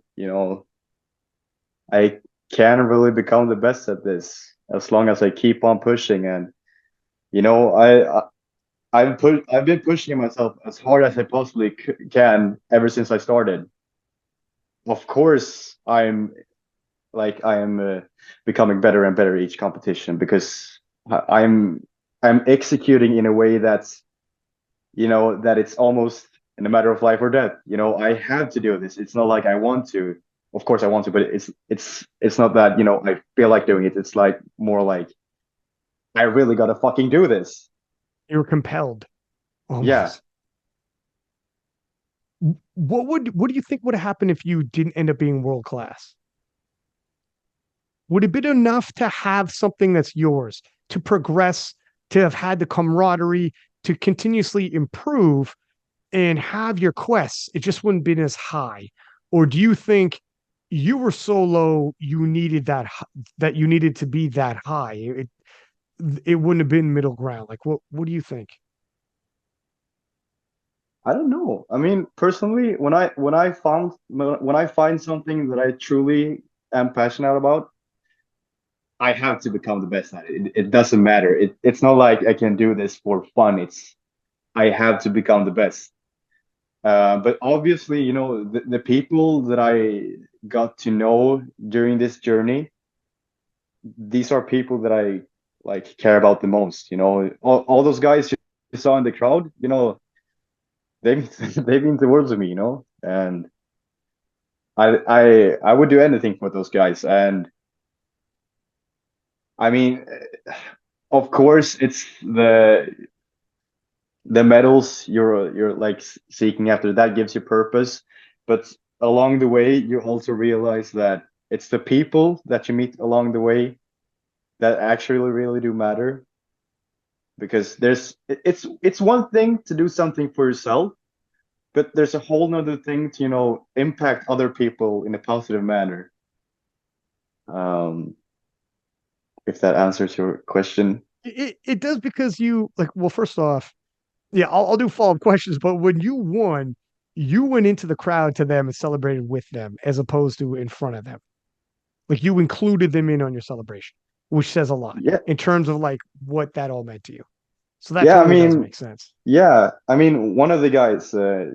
I can really become the best at this as long as I keep on pushing. And, I've been pushing myself as hard as I possibly can ever since I started. Of course, I am becoming better and better each competition, because I'm executing in a way that's, that it's almost in a matter of life or death. I have to do this. It's not like I want to. Of course I want to, but it's not that, I feel like doing it. It's like more like I really gotta fucking do this. You were compelled Yeah. almost. What do you think would have happened if you didn't end up being world class? Would it have been enough to have something that's yours, to progress, to have had the camaraderie, to continuously improve and have your quests? It just wouldn't been as high. Or do you think you were so low you needed that you needed to be that high? It wouldn't have been middle ground. Like what do you think? I don't know. I mean, personally, when I find something that I truly am passionate about, I have to become the best at it. It doesn't matter. It's not like I can do this for fun. It's I have to become the best. But obviously, the people that I got to know during this journey, these are people that I like care about the most. All those guys you saw in the crowd, they they mean the world to me, and I would do anything for those guys. And I mean, of course, it's the medals you're like seeking after, that gives you purpose, but along the way you also realize that it's the people that you meet along the way that actually really do matter, because it's one thing to do something for yourself, but there's a whole nother thing to impact other people in a positive manner. um if that answers your question. It does because you like, well, first off, yeah, I'll do follow-up questions, but when you won, you went into the crowd to them and celebrated with them as opposed to in front of them. Like you included them in on your celebration, which says a lot Yeah. in terms of like what that all meant to you. So that Yeah, I totally does mean, make sense. yeah, I mean, one of the guys,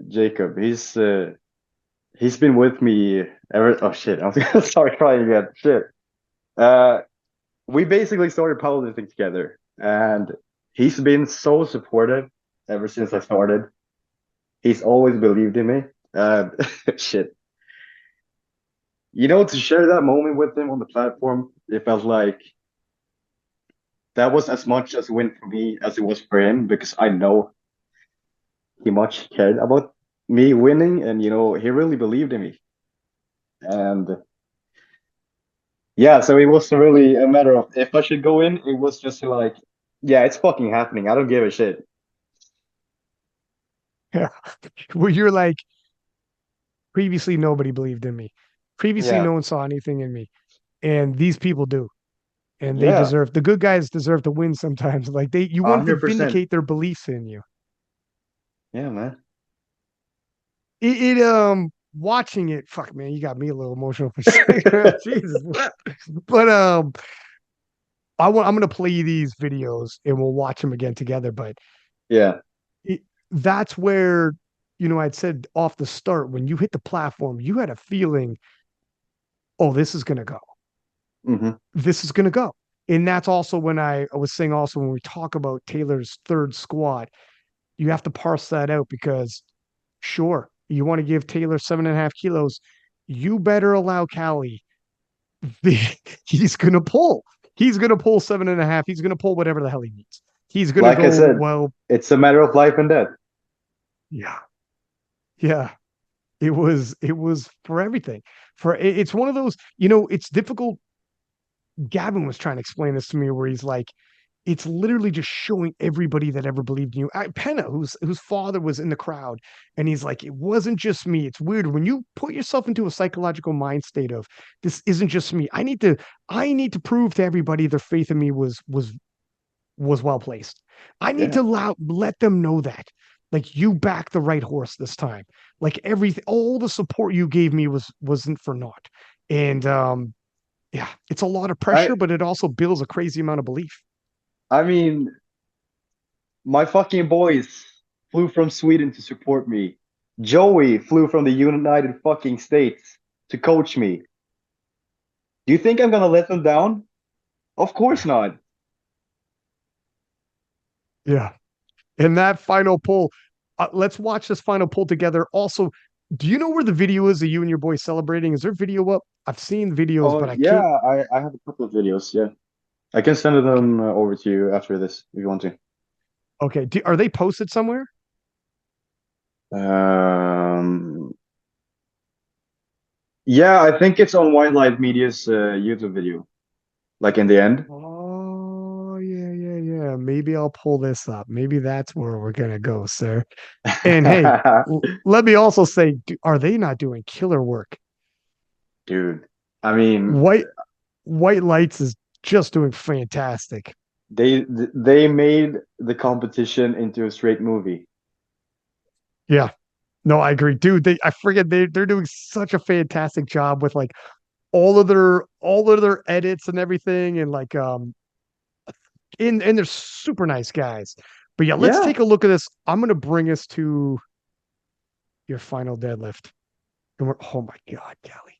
Jacob, he's been with me ever. Oh shit, I'm gonna start crying again. Shit. Uh, we basically started powerlifting together, and he's been so supportive ever since I started. He's always believed in me. Shit. To share that moment with him on the platform, it felt like that was as much as a win for me as it was for him because I know he much cared about me winning, and he really believed in me. And yeah, so it was really a matter of if I should go in, it was just like, yeah, it's fucking happening. I don't give a shit. Yeah. Where you're like, previously nobody believed in me. Previously Yeah, no one saw anything in me. And these people do. And they yeah, deserve, the good guys deserve to win sometimes. Like you want to 100%. vindicate their beliefs in you. Yeah, man. Watching it, fuck man, you got me a little emotional for a second. Jesus. But I'm gonna play these videos and we'll watch them again together. But Yeah. it, that's where, I'd said off the start, when you hit the platform, you had a feeling, oh, this is gonna go. Hmm. This is gonna go. And that's also when I was saying also when we talk about Taylor's third squat, you have to parse that out because sure, you want to give Taylor 7.5 kilos, you better allow Calle. He's gonna pull. He's gonna pull 7.5. He's gonna pull whatever the hell he needs. He's gonna Like I go, said, well, it's a matter of life and death. yeah, yeah. It was for everything. It's one of those, it's difficult. Gavin was trying to explain this to me where he's like, it's literally just showing everybody that ever believed in you. Penna, whose father was in the crowd, and he's like, it wasn't just me. It's weird when you put yourself into a psychological mind state of this isn't just me. I need to prove to everybody their faith in me was well placed. I need Yeah. to let them know that. Like you backed the right horse this time. Like everything, all the support you gave me wasn't for naught. And yeah, it's a lot of I pressure, but it also builds a crazy amount of belief. I mean, my fucking boys flew from Sweden to support me. Joey flew from the United fucking States to coach me. Do you think I'm gonna let them down? Of course not. Yeah. And that final pull, let's watch this final pull together. Also, do you know where the video is of you and your boy celebrating? Is there video up? I've seen videos, Oh but I yeah, can't. I have a couple of videos. Yeah, I can send Okay. them over to you after this if you want to. Okay. Are they posted somewhere? Um, yeah, I think it's on White Light Media's YouTube video, like in the end. Oh, yeah, yeah, yeah. Maybe I'll pull this up. Maybe that's where we're going to go, sir. And hey, let me also say, are they not doing killer work? Dude, I mean, White White Lights is just doing fantastic. they made the competition into a straight movie. Yeah. No, I agree. Dude, I forget they're doing such a fantastic job with like all of their edits and everything and like and they're super nice guys. But yeah, let's Yeah. take a look at this. I'm gonna bring us to your final deadlift. And oh my god, Kelly.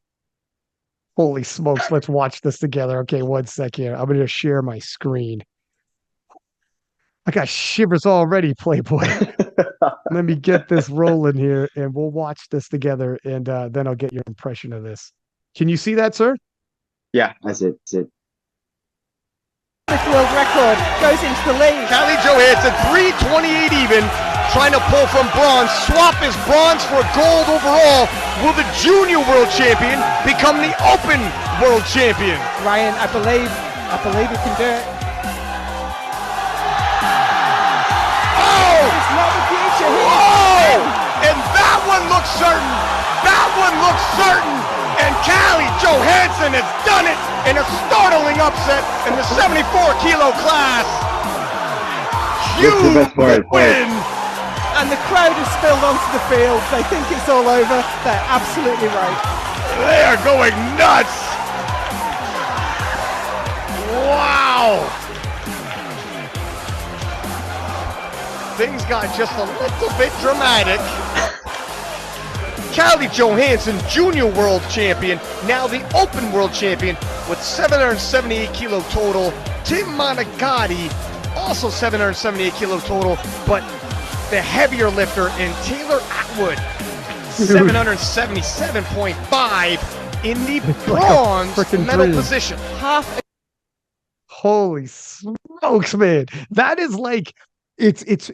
Holy smokes, let's watch this together. Okay, one sec here. I'm gonna share my screen. I got shivers already, Playboy. Let me get this rolling here and we'll watch this together and then I'll get your impression of this. Can you see that, sir? Yeah, that's it. That's it. This world record goes into the lead. Calle Johansson, 328 even, trying to pull from bronze, swap his bronze for gold overall. Will the junior world champion become the open world champion? Ryan, I believe he can do it. Oh! It's not the future. Whoa! And that one looks certain. That one looks certain. And Calle Johansson has done it in a startling upset in the 74-kilo class. That's the best part. Win! And the crowd has spilled onto the field. They think it's all over. They're absolutely right. They are going nuts! Wow! things got just a little bit dramatic. Calle Johansson, junior world champion, now the open world champion with 778 kilo total. Tim Monigatti, also 778 kilo total, but the heavier lifter in Taylor Atwood, 777.5 in the bronze medal position. Holy smokes, man. That is like it's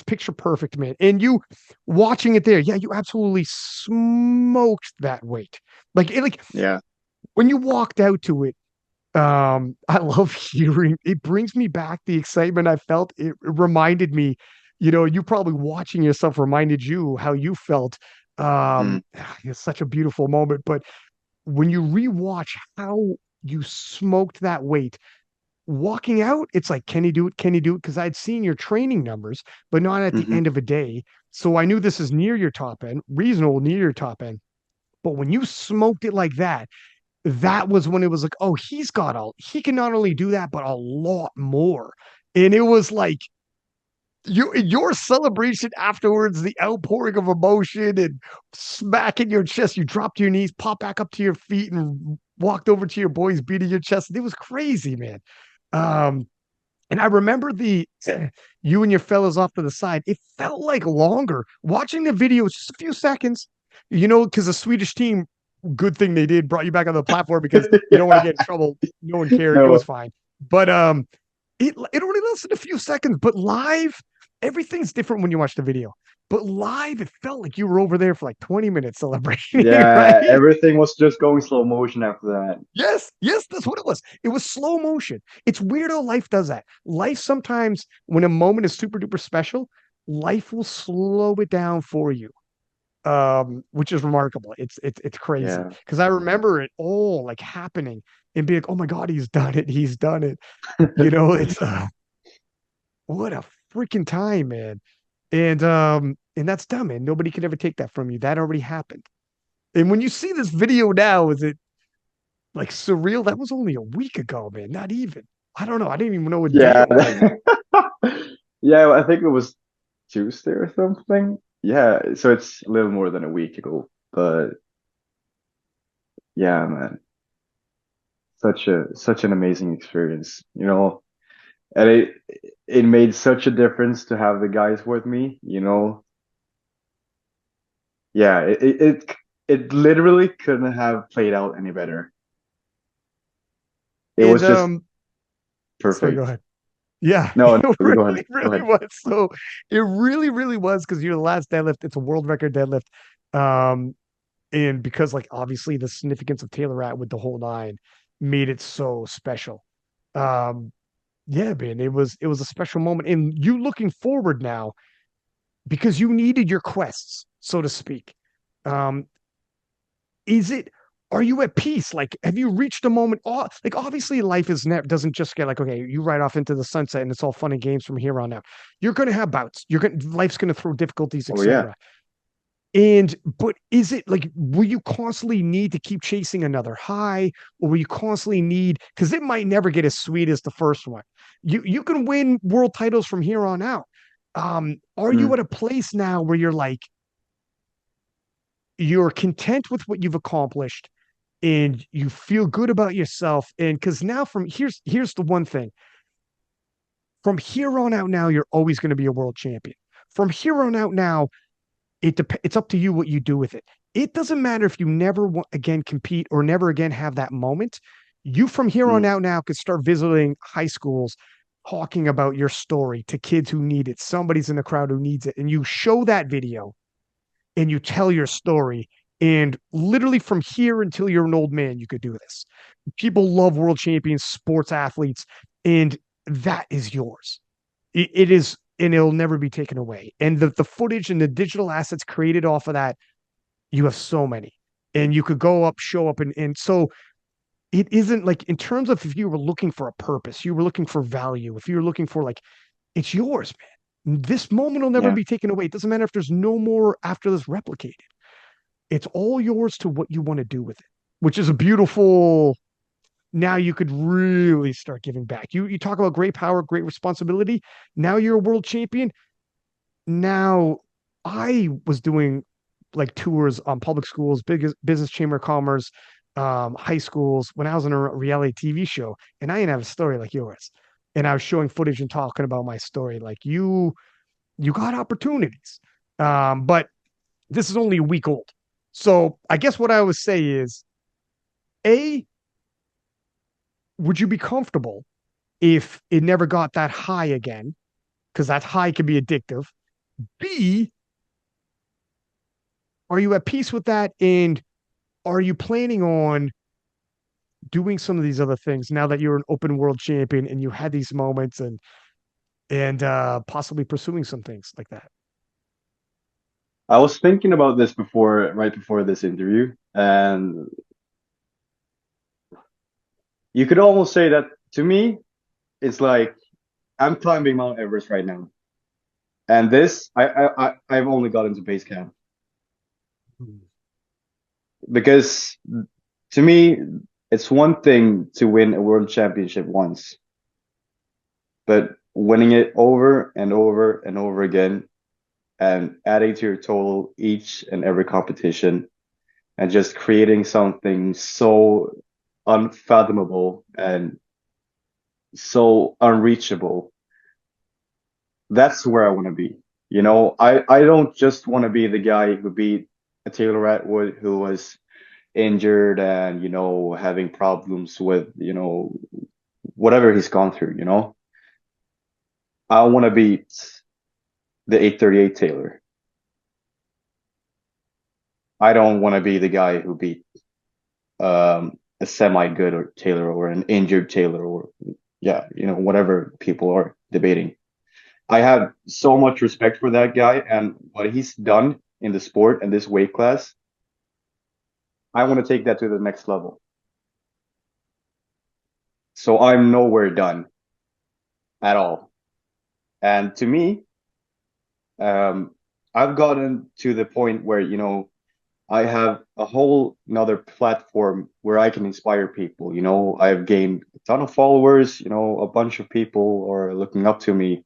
picture perfect, man. And you watching it there, yeah, you absolutely smoked that weight. Yeah. When you walked out to it, I love hearing it, brings me back the excitement I felt. It reminded me, you probably watching yourself reminded you how you felt. It's such a beautiful moment. But when you rewatch how you smoked that weight, walking out, it's like, can he do it? Can he do it? Because I'd seen your training numbers, but not at the end of a day. So I knew this is near your top end, reasonable near your top end. But when you smoked it like that, that was when it was like, oh, he can not only do that, but a lot more. And it was like your celebration afterwards, the outpouring of emotion and smacking your chest, you dropped to your knees, popped back up to your feet and walked over to your boys, beating your chest. It was crazy, man. And I remember you and your fellows off to the side. It felt like longer. Watching the video, it's just a few seconds, because the Swedish team, good thing they did, brought you back on the platform because you don't want to get in trouble. No one cared. No. It was fine. But it only lasted a few seconds. But live, everything's different when you watch the video. But live, it felt like you were over there for like 20 minutes celebrating. Yeah, right? everything was just going slow motion after that. Yes, that's what it was. It was slow motion. It's weird how life does that. Life sometimes, when a moment is super duper special, life will slow it down for you. Which is remarkable. It's crazy because I remember it all like happening and being like, oh my God, he's done it. It's what a freaking time, man. And that's dumb, man. Nobody can ever take that from you. That already happened. And when you see this video now, is it like surreal? That was only a week ago, man. Not even. I don't know. I didn't even know what day it was. Yeah, I think it was Tuesday or something. Yeah, so it's a little more than a week ago. But yeah, man. Such an amazing experience, And it made such a difference to have the guys with me, Yeah, it literally couldn't have played out any better. It was just perfect. Sorry, go ahead. Yeah, no, it really, go ahead. was. So it really, really was because you're the last deadlift. It's a world record deadlift. And because obviously the significance of Taylor Atwood, the whole nine, made it so special. Yeah, man, it was a special moment. And you looking forward now because you needed your quests, so to speak. Are you at peace? Have you reached a moment? Obviously life doesn't just get okay, you ride off into the sunset and it's all fun and games from here on out. You're going to have bouts. Life's going to throw difficulties, etc. But is it will you constantly need to keep chasing another high, or will you constantly need, because it might never get as sweet as the first one. You can win world titles from here on out. Are you at a place now where you're content with what you've accomplished and you feel good about yourself? And because now here's the one thing. From here on out now, you're always going to be a world champion. From here on out now, it's up to you what you do with it. It doesn't matter if you never again compete or never again have that moment. You from here on out now could start visiting high schools, talking about your story to kids who need it. Somebody's in the crowd who needs it. And you show that video and you tell your story. And literally from here until you're an old man, you could do this. People love world champions, sports athletes, and that is yours. It is, and it'll never be taken away. And the footage and the digital assets created off of that, you have so many. And you could go up, show up, and so it isn't in terms of if you were looking for a purpose, you were looking for value, if you were looking for it's yours, man. This moment will never be taken away. It doesn't matter if there's no more after this replicated. It's all yours to what you want to do with it, which is a beautiful. Now you could really start giving back. You talk about great power, great responsibility. Now you're a world champion. Now, I was doing like tours on public schools, big business chamber of commerce, high schools when I was on a reality TV show, and I didn't have a story like yours. And I was showing footage and talking about my story. Like you got opportunities. But this is only a week old. So I guess what I would say is, A, would you be comfortable if it never got that high again? Because that high can be addictive. B, are you at peace with that? And are you planning on doing some of these other things now that you're an open world champion and you had these moments and possibly pursuing some things like that? I was thinking about this before, right before this interview, and you could almost say that to me, it's like I'm climbing Mount Everest right now, and this I've only got into base camp because to me, it's one thing to win a world championship once, but winning it over and over and over again and adding to your total each and every competition and just creating something so unfathomable and so unreachable. That's where I want to be. I don't just want to be the guy who beat a Taylor Atwood who was injured and, having problems with, whatever he's gone through. I want to beat the 838 Taylor. I don't want to be the guy who beat a semi-good or Taylor or an injured Taylor or whatever people are debating. I have so much respect for that guy and what he's done in the sport and this weight class. I want to take that to the next level. So I'm nowhere done at all. And to me, I've gotten to the point where, I have a whole another platform where I can inspire people. I've gained a ton of followers, a bunch of people are looking up to me.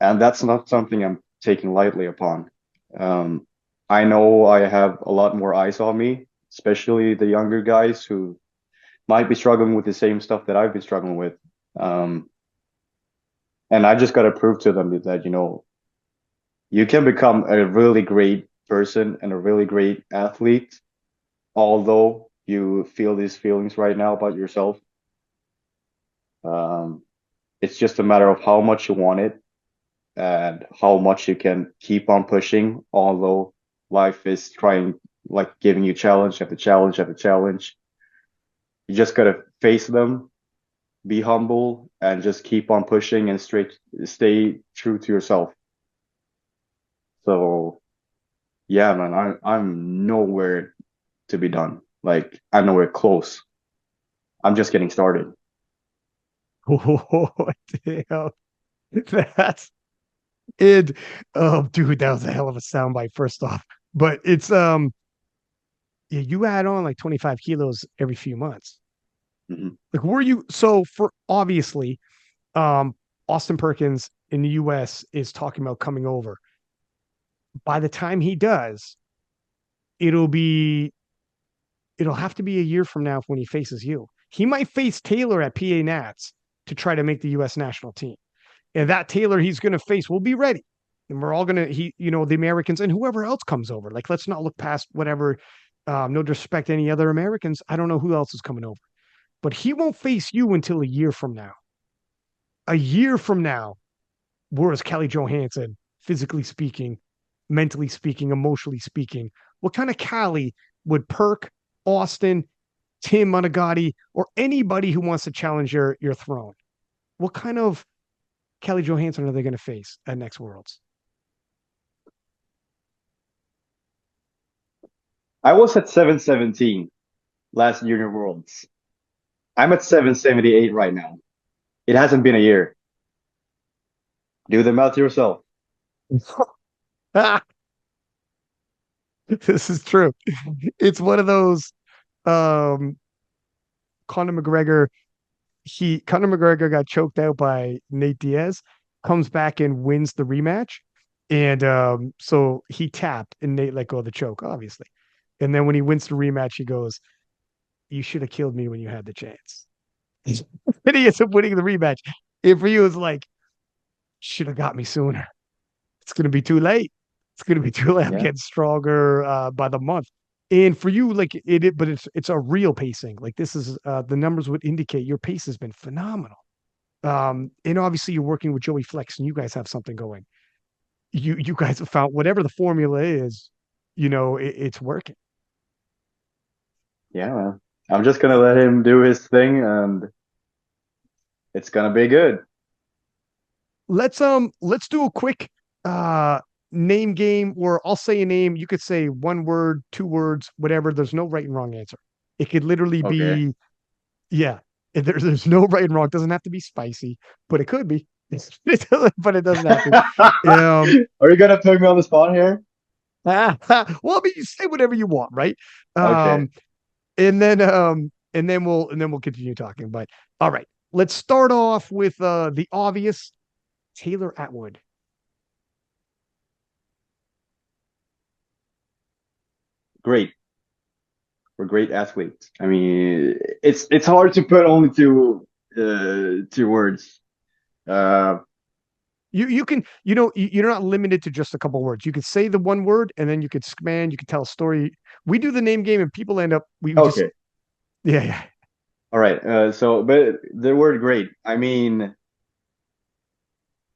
And that's not something I'm taking lightly upon. I know I have a lot more eyes on me, especially the younger guys who might be struggling with the same stuff that I've been struggling with. And I just got to prove to them that, you can become a really great person and a really great athlete, although you feel these feelings right now about yourself. It's just a matter of how much you want it and how much you can keep on pushing, although life is giving you challenge after challenge after challenge. You just gotta face them, be humble, and just keep on pushing and stay true to yourself. So yeah, man, I'm nowhere to be done. Like I'm nowhere close. I'm just getting started. Oh, damn. That's it. Oh, dude, that was a hell of a soundbite, first off. But it's yeah, you add on like 25 kilos every few months. Mhm. Like were you so for obviously Austin Perkins in the US is talking about coming over. By the time he does, it'll be it'll have to be a year from now when he faces you. He might face Taylor at PA Nats to try to make the US national team. And that Taylor he's going to face will be ready. And we're all going to, the Americans and whoever else comes over. Like, let's not look past whatever, no disrespect to any other Americans. I don't know who else is coming over, but he won't face you until a year from now. A year from now, whereas Kelly Johansson, physically speaking, mentally speaking, emotionally speaking, what kind of Calle would Perk, Austin, Tim Monigatti, or anybody who wants to challenge your throne? What kind of Kelly Johansson are they going to face at next Worlds? I was at 717 last Junior Worlds. I'm at 778 right now. It hasn't been a year. Do the math yourself. This is true. It's one of those um Conor McGregor. Conor McGregor got choked out by Nate Diaz, comes back and wins the rematch. And so he tapped and Nate let go of the choke, obviously. And then when he wins the rematch, he goes, "You should have killed me when you had the chance." And he ends up winning the rematch. And for you, it's like, should have got me sooner. It's gonna be too late. It's gonna be too late. I'm Yeah. getting stronger by the month. And for you, like but it's a real pacing. Like this is the numbers would indicate your pace has been phenomenal. And obviously you're working with Joey Flex, and you guys have something going. You guys have found whatever the formula is, it's working. Yeah, man. I'm just gonna let him do his thing, and it's gonna be good. Let's do a quick name game where I'll say a name, you could say one word, two words, whatever. There's no right and wrong answer. It could literally Okay. be, yeah. There's no right and wrong. It doesn't have to be spicy, but it could be. But it doesn't have to. Are you gonna put me on the spot here? Well, I mean, you say whatever you want, right? Okay. Um, and then we'll continue talking. But all right, let's start off with the obvious Taylor Atwood. Great. We're great athletes. I mean, it's hard to put only two words. Uh, You can you're not limited to just a couple words. You could say the one word and then you could expand. You could tell a story. We do the name game and people end up we just okay. yeah. All right. But the word great. I mean,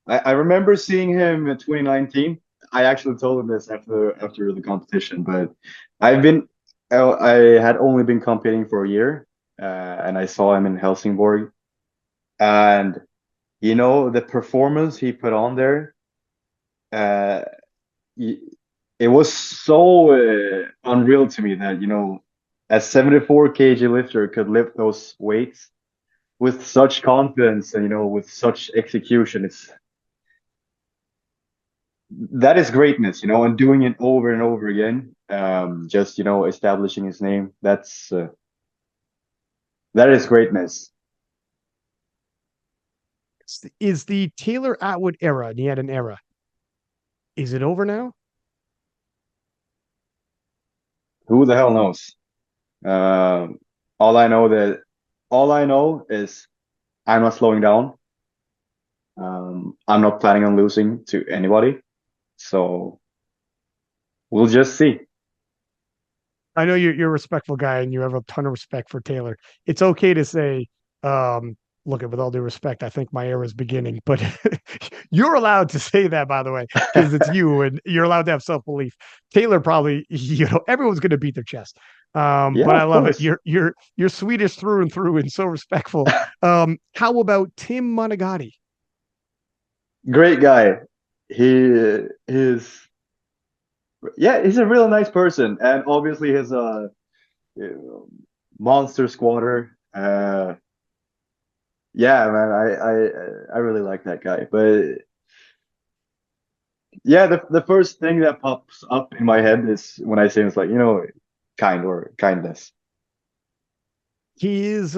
I remember seeing him in 2019. I actually told him this after the competition, but I've been I had only been competing for a year, and I saw him in Helsingborg, and the performance he put on there, uh, it was so unreal to me that a 74 kg lifter could lift those weights with such confidence and with such execution. That is greatness, and doing it over and over again. Just establishing his name. That is greatness. Is the Taylor Atwood era, and he had an era, is it over now? Who the hell knows? Um, all I know that all I know is I'm not slowing down. I'm not planning on losing to anybody. So we'll just see. I know you're a respectful guy and you have a ton of respect for Taylor. It's okay to say, look, with all due respect, I think my era is beginning, but you're allowed to say that, by the way, because it's you and you're allowed to have self-belief. Taylor probably, everyone's going to beat their chest. Yeah, But I of love it. course. You're Swedish through and through and so respectful. How about Tim Monigatti? Great guy. He is, yeah, he's a real nice person, and obviously he's a monster squatter. Yeah, man, I really like that guy. But yeah, the first thing that pops up in my head is when I say it's like, kind or kindness. He is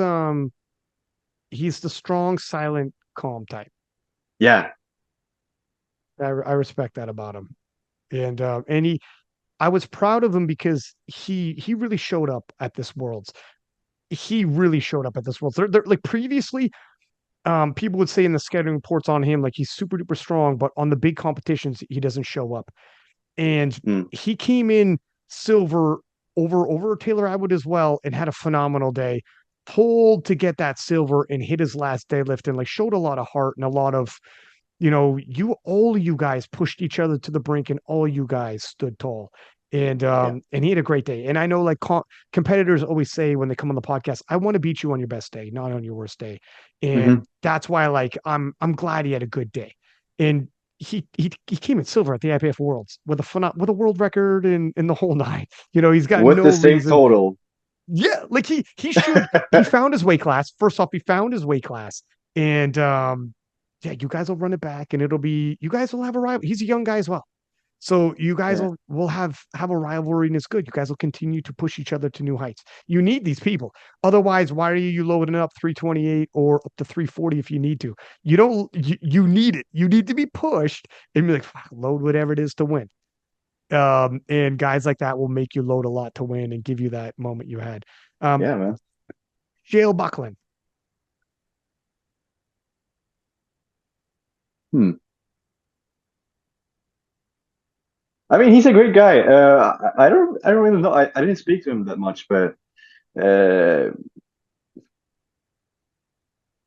he's the strong, silent, calm type. Yeah, I respect that about him. And I was proud of him because he really showed up at this Worlds. He really showed up at this Worlds. They're like previously, people would say in the scouting reports on him, like he's super duper strong, but on the big competitions, he doesn't show up. And mm, he came in silver over Taylor Atwood as well and had a phenomenal day. Pulled to get that silver and hit his last deadlift and like showed a lot of heart and a lot of all you guys pushed each other to the brink and all you guys stood tall. yeah. And he had a great day. And I know like competitors always say when they come on the podcast, I want to beat you on your best day, not on your worst day. Hmm. And that's why like I'm glad he had a good day. And he came in silver at the IPF Worlds with a world record in the whole nine. He's got With no the same reason. total. Yeah, like he found his weight class. First off, he found his weight class. And yeah, you guys will run it back and you guys will have a rival. He's a young guy as well. So you guys Yeah. will have a rivalry and it's good. You guys will continue to push each other to new heights. You need these people. Otherwise, why are you loading up 328 or up to 340 if you need to? You don't you need it. You need to be pushed and be like, load whatever it is to win. And guys like that will make you load a lot to win and give you that moment you had. Yeah, man. Jail Buckland. Hmm. I mean, he's a great guy. I don't really know. I didn't speak to him that much, but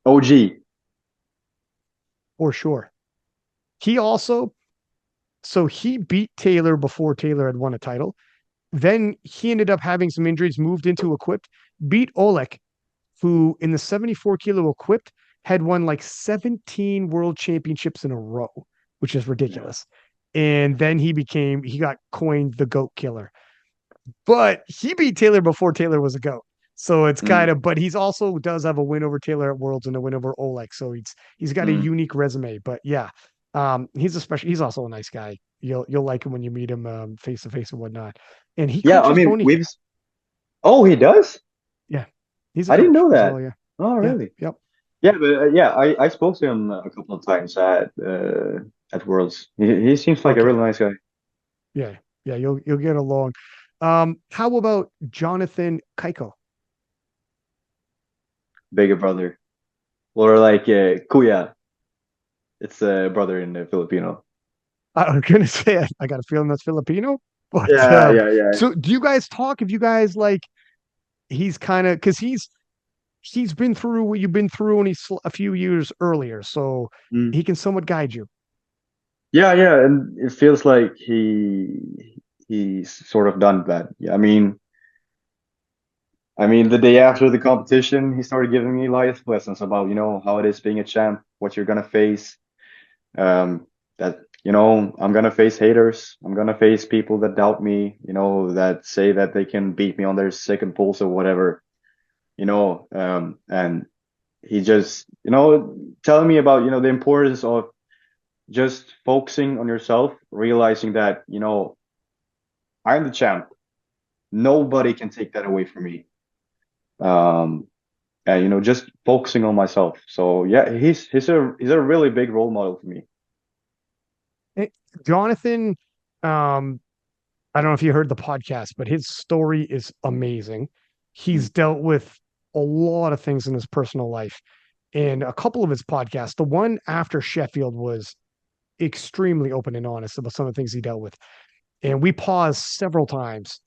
OG. For sure. He also, so he beat Taylor before Taylor had won a title. Then he ended up having some injuries, moved into equipped, beat Oleg, who in the 74 kilo equipped had won like 17 world championships in a row, which is Yeah. ridiculous. And then he got coined the GOAT killer. But he beat Taylor before Taylor was a GOAT. So it's kind Mm, of, but he's also does have a win over Taylor at Worlds and a win over Oleg. So he's got a mm. unique resume. But yeah, he's also a nice guy. You'll like him when you meet him face to face and whatnot. And he Yeah, I coaches mean, Tony. oh, he does? Yeah, he's a I didn't coach know as that. well. Yeah, Oh, yeah, really? yep, Yeah, but yeah, I spoke to him a couple of times at Worlds. He seems like a okay, really nice guy. yeah, yeah. You'll get along. How about Jonathan Keiko? Bigger brother. Or like Kuya. It's a brother in Filipino. I was gonna say I got a feeling that's Filipino, but Yeah, yeah, yeah. so do you guys talk? If you guys like, he's kind of because he's been through what you've been through, and he's a few years earlier, so Mm. he can somewhat guide you. Yeah, yeah, and it feels like he's sort of done that. Yeah, I mean, the day after the competition, he started giving me life lessons about, how it is being a champ, what you're gonna face. That, I'm gonna face haters. I'm gonna face people that doubt me, that say that they can beat me on their second pulse or whatever, and he just, telling me about, the importance of just focusing on yourself, realizing that, I'm the champ. Nobody can take that away from me. Um, and just focusing on myself. So yeah, he's a really big role model for me. Eh, Jonathan, um, I don't know if you heard the podcast, but his story is amazing. Mm, He's dealt with a lot of things in his personal life, and a couple of his podcasts. The one after Sheffield was extremely open and honest about some of the things he dealt with. And we paused several times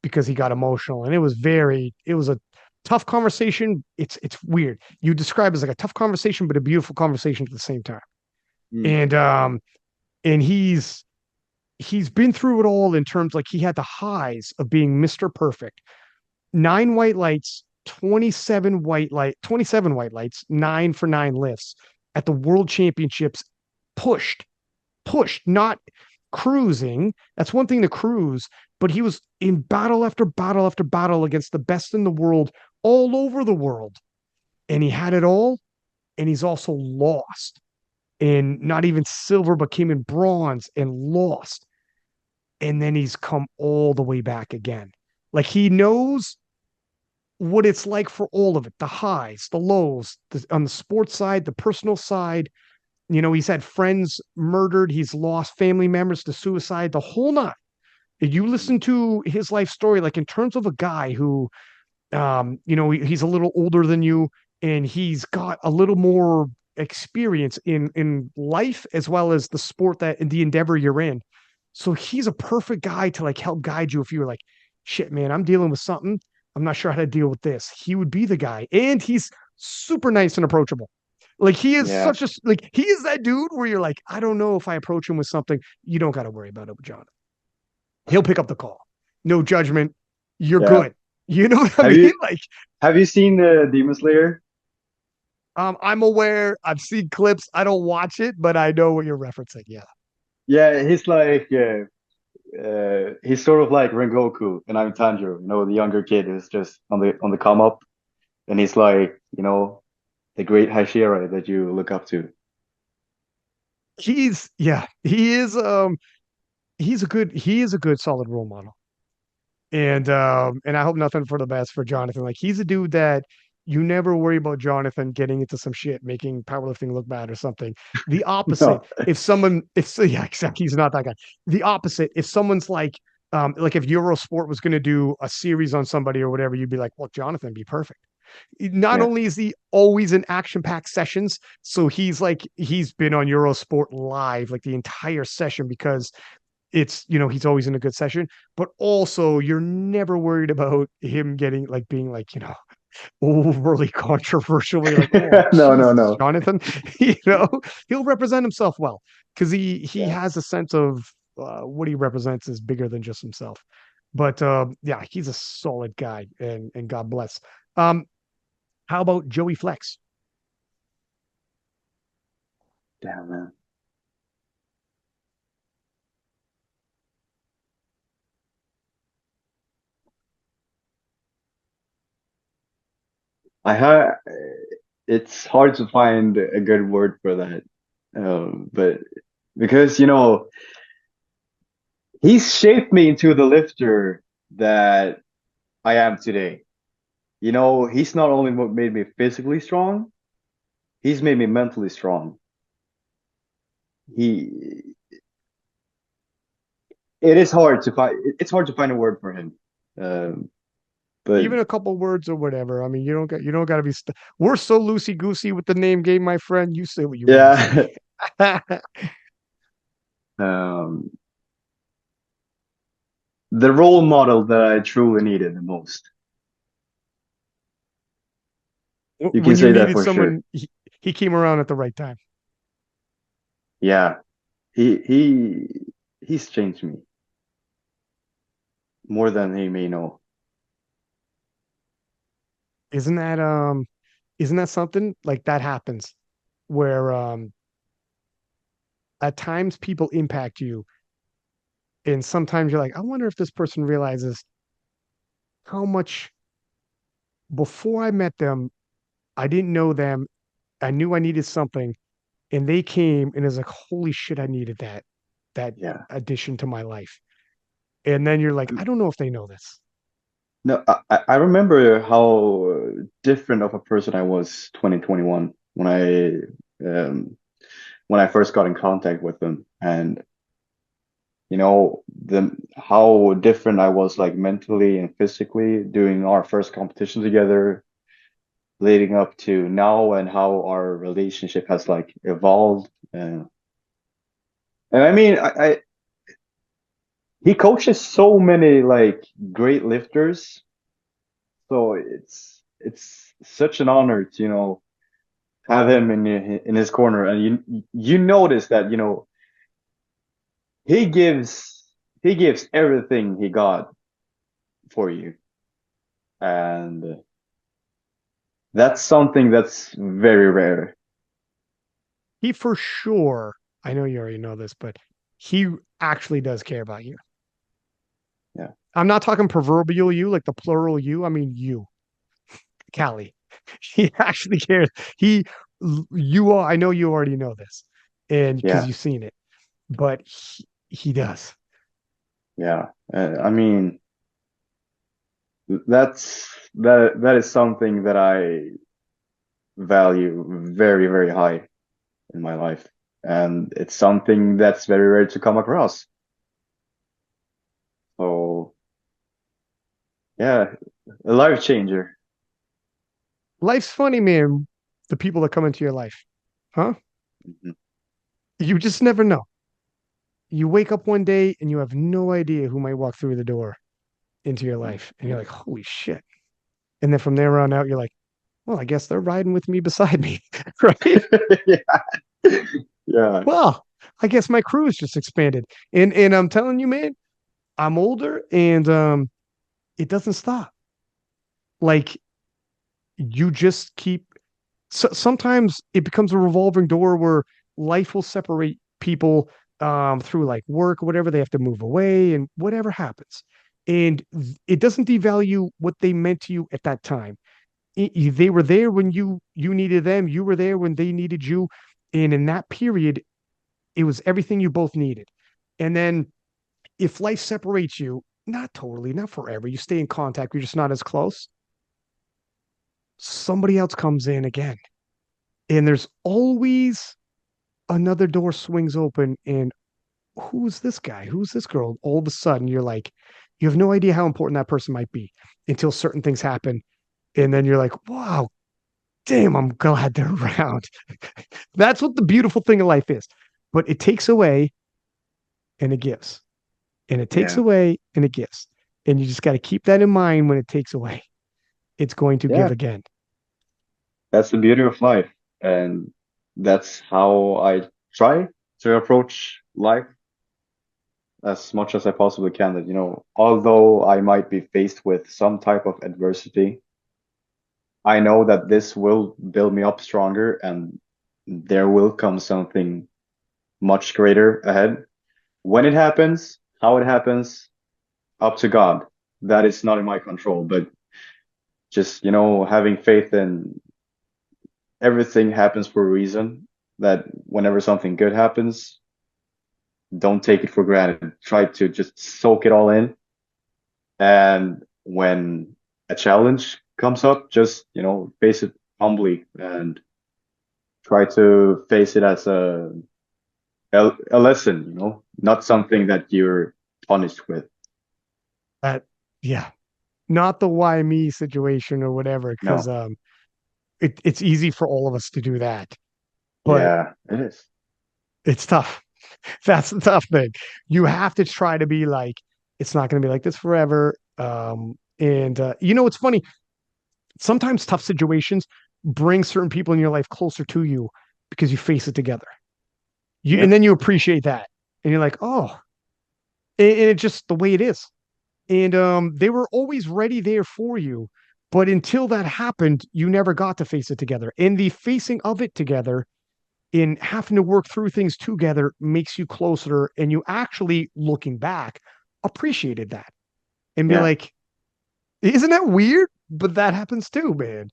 because he got emotional, and it was a tough conversation. It's weird. You describe it as like a tough conversation, but a beautiful conversation at the same time. mm, And he's been through it all in terms like he had the highs of being Mr. Perfect, 9 white lights, 27 white lights, 9 for 9 lifts at the World Championships, pushed not cruising. That's one thing to cruise, but he was in battle after battle after battle against the best in the world, all over the world. And he had it all. And he's also lost. And not even silver, but came in bronze and lost. And then he's come all the way back again. Like he knows what it's like for all of it, the highs, the lows, on the sports side, the personal side. He's had friends murdered, he's lost family members to suicide, the whole nine. If you listen to his life story, like in terms of a guy who, he's a little older than you, and he's got a little more experience in life as well as the sport that in the endeavor you're in. So he's a perfect guy to like help guide you if you were like, shit, man, I'm dealing with something. I'm not sure how to deal with this. He would be the guy, and he's super nice and approachable. Like he is yeah, such a like he is that dude where you're like, I don't know if I approach him with something. You don't got to worry about it with John. He'll pick up the call. No judgment. You're yeah. good. You know what I Have mean? you Like, have you seen the Demon Slayer? I'm aware. I've seen clips. I don't watch it, but I know what you're referencing. Yeah. Yeah, he's like he's sort of like Rengoku, and I'm Tanjiro, the younger kid who's just on the come up, and he's like, the great Hashira that you look up to. He is. he is a good solid role model. And I hope nothing for the best for Jonathan. Like he's a dude that you never worry about Jonathan getting into some shit, making powerlifting look bad or something. The opposite, No. if yeah, exactly, he's not that guy. The opposite, if someone's like if Eurosport was going to do a series on somebody or whatever, you'd be like, well, Jonathan, be perfect. Not Yeah. only is he always in action-packed sessions, so he's been on Eurosport live like the entire session because he's always in a good session, but also you're never worried about him getting like being like, overly controversially like, oh No, no, Jesus, no. Jonathan. you know, he'll represent himself well because he Yeah. has a sense of what he represents is bigger than just himself. But yeah, he's a solid guy and God bless. Um, how about Joey Flex? Damn, man. I ha It's hard to find a good word for that. But because, he's shaped me into the lifter that I am today. He's not only what made me physically strong, he's made me mentally strong. He, it's hard to find a word for him. Um, but Even a couple words or whatever. I mean, you don't got to be. We're so loosey goosey with the name game, my friend. You say what you want to yeah, say. um, the role model that I truly needed the most. You can When you say that needed for sure. someone, he came around at the right time. Yeah, he he's changed me more than he may know. Isn't that isn't that something like that happens where at times people impact you and sometimes you're like, I wonder if this person realizes how much before I met them, I didn't know them. I knew I needed something and they came and it's like, holy shit, I needed that Yeah. addition to my life. And then you're like, I don't know if they know this. No, I remember how different of a person I was 2021 when I first got in contact with them, and the how different I was like mentally and physically doing our first competition together, leading up to now, and how our relationship has like evolved. And I mean, he coaches so many like great lifters, so it's such an honor to have him in his corner, and you notice that he gives everything he got for you, and that's something that's very rare. He for sure, I know you already know this, but he actually does care about you. Yeah, I'm not talking proverbial you, like the plural you. I mean you, Calle. He actually cares. You are. I know you already know this, and because yeah, you've seen it, but he does. yeah. I mean, that is something that I value very, very high in my life, and it's something that's very rare to come across. So yeah, a life changer. Life's funny, man. The people that come into your life, huh? Mhm. You just never know. You wake up one day and you have no idea who might walk through the door into your life, and you're like, holy shit. And then from there on out, you're like, well, I guess they're riding with me beside me, right? Yeah, yeah, Well, I guess my crew has just expanded. And I'm telling you, man, I'm older and it doesn't stop. Like you just keep sometimes it becomes a revolving door where life will separate people through like work or whatever. They have to move away and whatever happens. And it doesn't devalue what they meant to you at that time. They were there when you needed them. You were there when they needed you. And in that period, it was everything you both needed. And then if life separates you, not totally, not forever, you stay in contact, you're just not as close, somebody else comes in again. And there's always another door swings open. And who's this guy? Who's this girl? All of a sudden, you're like, you have no idea how important that person might be until certain things happen. And then you're like, wow, damn, I'm glad they're around. That's what the beautiful thing of life is. But it takes away and it gives. And it takes Yeah. away and it gives. And you just got to keep that in mind when it takes away. It's going to Yeah. give again. That's the beauty of life. And that's how I try to approach life as much as I possibly can. That, although I might be faced with some type of adversity, I know that this will build me up stronger and there will come something much greater ahead. When it happens, how it happens, up to God. That is not in my control, but just, having faith in everything happens for a reason, that whenever something good happens, don't take it for granted. Try to just soak it all in. And when a challenge comes up, just, face it humbly and try to face it as a lesson, not something that you're punished with. Yeah, not the why me situation or whatever, because No. it's easy for all of us to do that, but Yeah, it is. it's tough. That's the tough thing. You have to try to be like, it's not going to be like this forever. And it's funny. Sometimes tough situations bring certain people in your life closer to you because you face it together. And Yep. then you appreciate that, and you're like, oh, and it's just the way it is. And they were always ready there for you, but until that happened, you never got to face it together. And the facing of it together, in having to work through things together, makes you closer, and you actually, looking back, appreciated that and be Yeah. like, isn't that weird? But that happens too, man.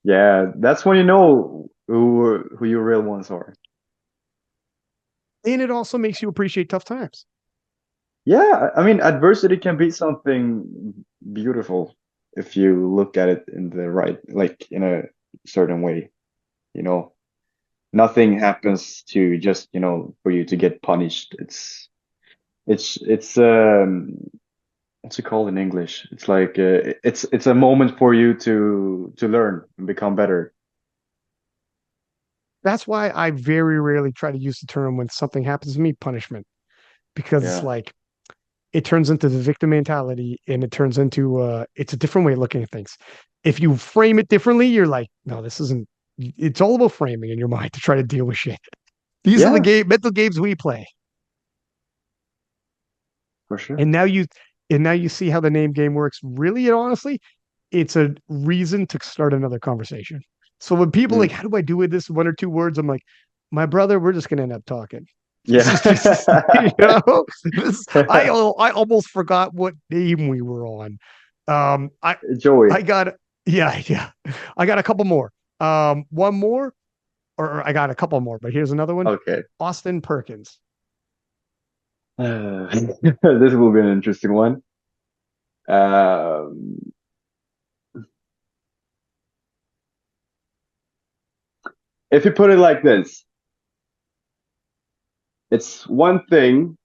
Yeah, that's when you know who your real ones are. And it also makes you appreciate tough times. Yeah, I mean, adversity can be something beautiful if you look at it in the right, like in a certain way. You know, nothing happens to just, for you to get punished. It's what's it called in English? It's like it's a moment for you to learn and become better. That's why I very rarely try to use the term when something happens to me, punishment, because it's Yeah. like it turns into the victim mentality, and it turns into it's a different way of looking at things. If you frame it differently, you're like, no, this isn't. It's all about framing in your mind to try to deal with shit. These are the Yeah, mental games we play. for sure. And now you see how the name game works. Really and honestly, it's a reason to start another conversation. So when people are like, Mm. how do I do with this 1 or 2 words? I'm like, my brother, we're just gonna end up talking. This is Yeah. I almost forgot what name we were on. Um, I Joey. I got yeah. I got a couple more. One more, or I got a couple more, but here's another one. Okay. Austin Perkins. This will be an interesting one. Um, if you put it like this, it's one thing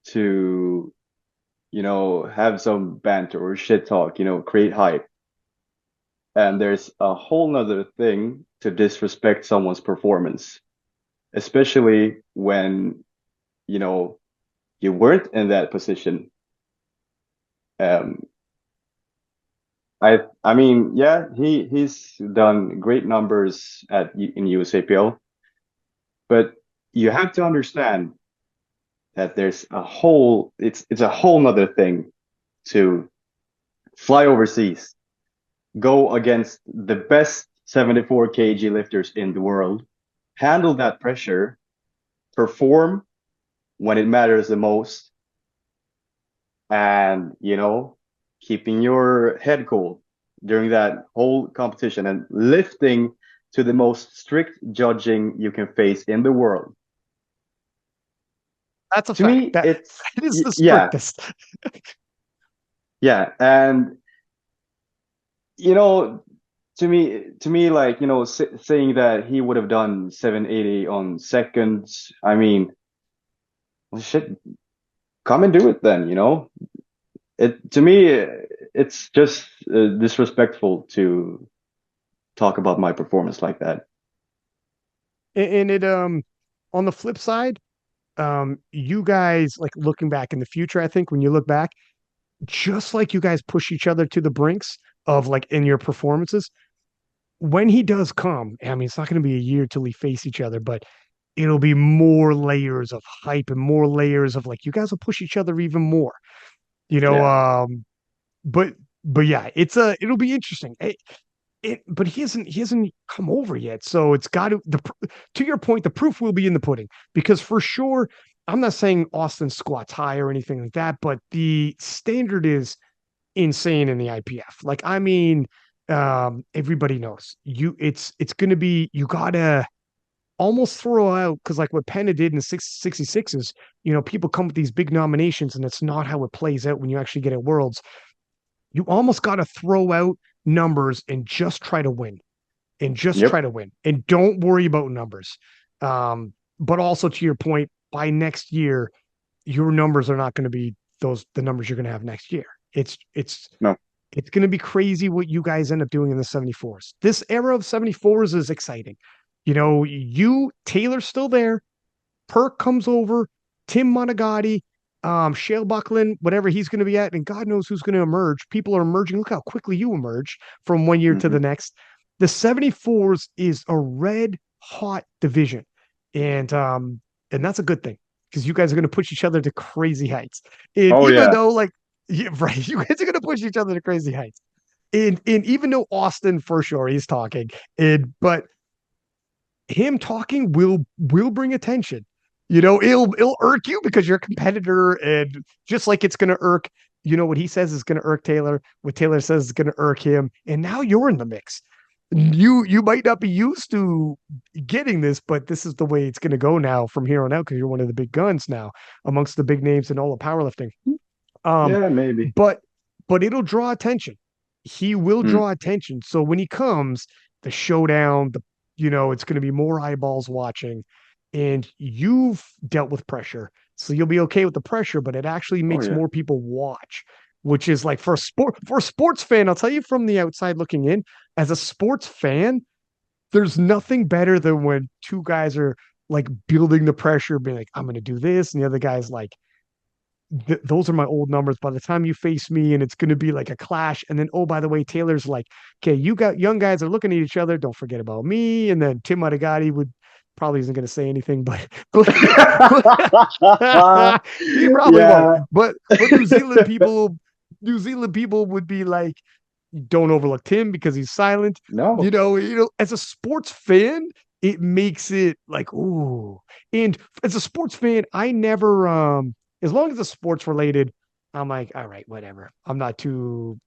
to, have some banter or shit talk, create hype. And there's a whole nother thing to disrespect someone's performance, especially when, you know, you weren't in that position. Um, I mean, yeah, he's done great numbers in USAPL, but you have to understand that it's a whole nother thing to fly overseas, go against the best 74 kg lifters in the world, handle that pressure, perform when it matters the most, and keeping your head cool during that whole competition and lifting to the most strict judging you can face in the world. That's a to fact. me, That it's it is the yeah, strictest. yeah, and you know, to me, like saying that he would have done 780 on seconds. I mean, well, shit, come and do it then. It to me, it's just disrespectful to talk about my performance like that. And it on the flip side, you guys like looking back in the future, I think when you look back, just like you guys push each other to the brinks of like in your performances, when he does come, I mean, it's not going to be a year till we face each other, but it'll be more layers of hype and more layers of like you guys will push each other even more, you know. Yeah. But yeah, it'll be interesting. But he hasn't come over yet, so it's got to your point, the proof will be in the pudding because for sure. I'm not saying Austin squats high or anything like that, but the standard is insane in the IPF. Like, I mean, everybody knows it's gonna be you gotta almost throw out because like what Penna did in the 66s, people come with these big nominations and it's not how it plays out when you actually get at Worlds. You almost gotta throw out numbers and just try to win. And just try Yep. to win. And don't worry about numbers. But also to your point, by next year, your numbers are not going to be the numbers you're going to have next year. No. It's going to be crazy what you guys end up doing in the 74s. This era of 74s is exciting. Taylor's still there. Perk comes over, Tim Monigatti, Shale Buckland, whatever he's going to be at, and God knows who's going to emerge. People are emerging. Look how quickly you emerge from one year to Hmm. the next. The 74s is a red hot division. And that's a good thing because you guys are going to push each other to crazy heights. And Oh even yeah. though, like, yeah, right, you guys are going to push each other to crazy heights. And even though Austin for sure he's talking, but him talking will bring attention. It'll irk you because you're a competitor, and just like it's gonna irk, what he says is gonna irk Taylor, what Taylor says is gonna irk him, and now you're in the mix. You might not be used to getting this, but this is the way it's gonna go now from here on out because you're one of the big guns now amongst the big names in all of powerlifting. Um, Yeah, maybe. but it'll draw attention. He will Hmm. draw attention. So when he comes, the showdown, it's going to be more eyeballs watching, and you've dealt with pressure, so you'll be okay with the pressure. But it actually Oh makes yeah. more people watch, which is like for a sports fan. I'll tell you from the outside looking in, as a sports fan, there's nothing better than when two guys are like building the pressure, being like, "I'm going to do this," and the other guy's like those are my old numbers. By the time you face me, and it's going to be like a clash. And then, oh, by the way, Taylor's like, okay, you got young guys are looking at each other. Don't forget about me. And then Tim Monigatti would probably isn't going to say anything, but he probably won't. Yeah. But New Zealand people would be like, don't overlook Tim because he's silent. No. As a sports fan, it makes it like, ooh. And as a sports fan, I never as long as it's sports related, I'm like, all right, whatever. I'm not too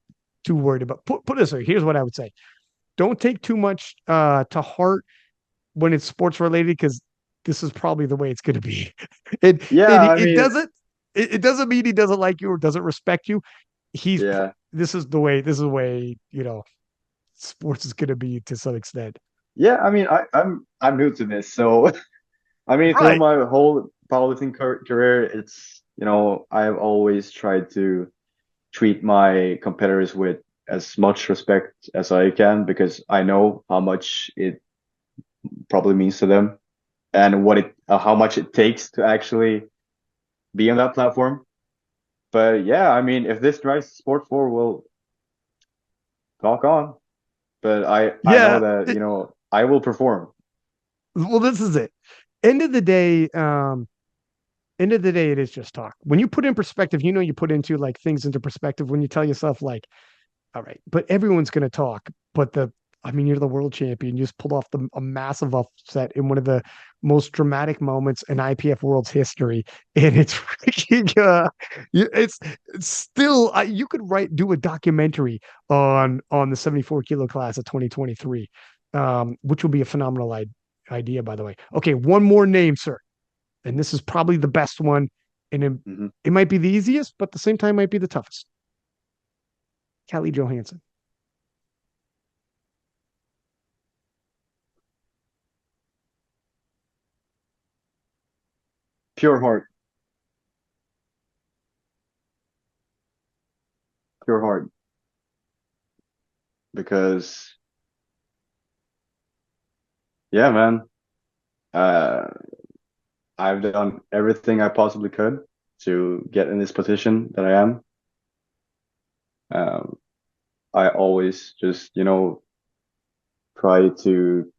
worried about put it this way. Here's what I would say. Don't take too much to heart when it's sports related because this is probably the way it's gonna be. It Yeah, it I it mean, doesn't it doesn't mean he doesn't like you or doesn't respect you. He's yeah. this is the way, sports is gonna be to some extent. Yeah, I mean, I'm new to this, so I mean, through Right. my whole powerlifting career, I've always tried to treat my competitors with as much respect as I can because I know how much it probably means to them and how much it takes to actually be on that platform. But yeah, I mean, if this drives sport forward, we'll talk on. But I know Yeah. that, I will perform. Well, this is it. End of the day, end of the day, it is just talk. When you put in perspective, you put into like things into perspective when you tell yourself like, all right, but everyone's gonna talk. But I mean, you're the world champion. You just pulled off a massive upset in one of the most dramatic moments in IPF Worlds history, and it's freaking. It's still. You could do a documentary on the 74 kilo class of 2023, which will be a phenomenal idea, by the way. Okay, one more name, sir, and this is probably the best one. And it, Mhm. it might be the easiest, but at the same time might be the toughest. Calle Johansson. Pure heart, pure heart, because yeah, man, uh, I've done everything I possibly could to get in this position that I am. Um, I always just, try to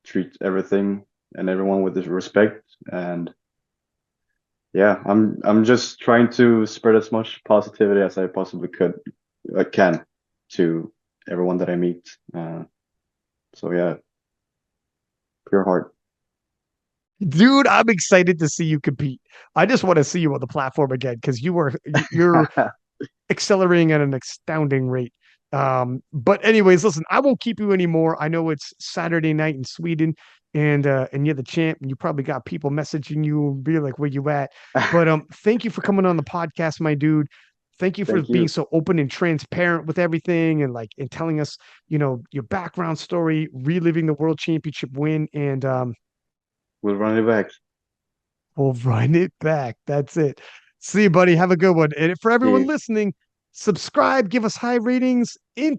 treat everything and everyone with this respect. And yeah, I'm just trying to spread as much positivity as I possibly can to everyone that I meet. So yeah, pure heart. Dude, I'm excited to see you compete. I just want to see you on the platform again because you're accelerating at an astounding rate. But anyways, listen, I won't keep you anymore. I know it's Saturday night in Sweden, and you're the champ, and you probably got people messaging you and be like, "Where you at?" But thank you for coming on the podcast, my dude. Thank you for Thank being you. so open and transparent with everything, and and telling us, your background story, reliving the world championship win, and We'll run it back. we'll run it back. That's it. See you, buddy. Have a good one. And for See everyone you. listening, subscribe, give us high ratings. Until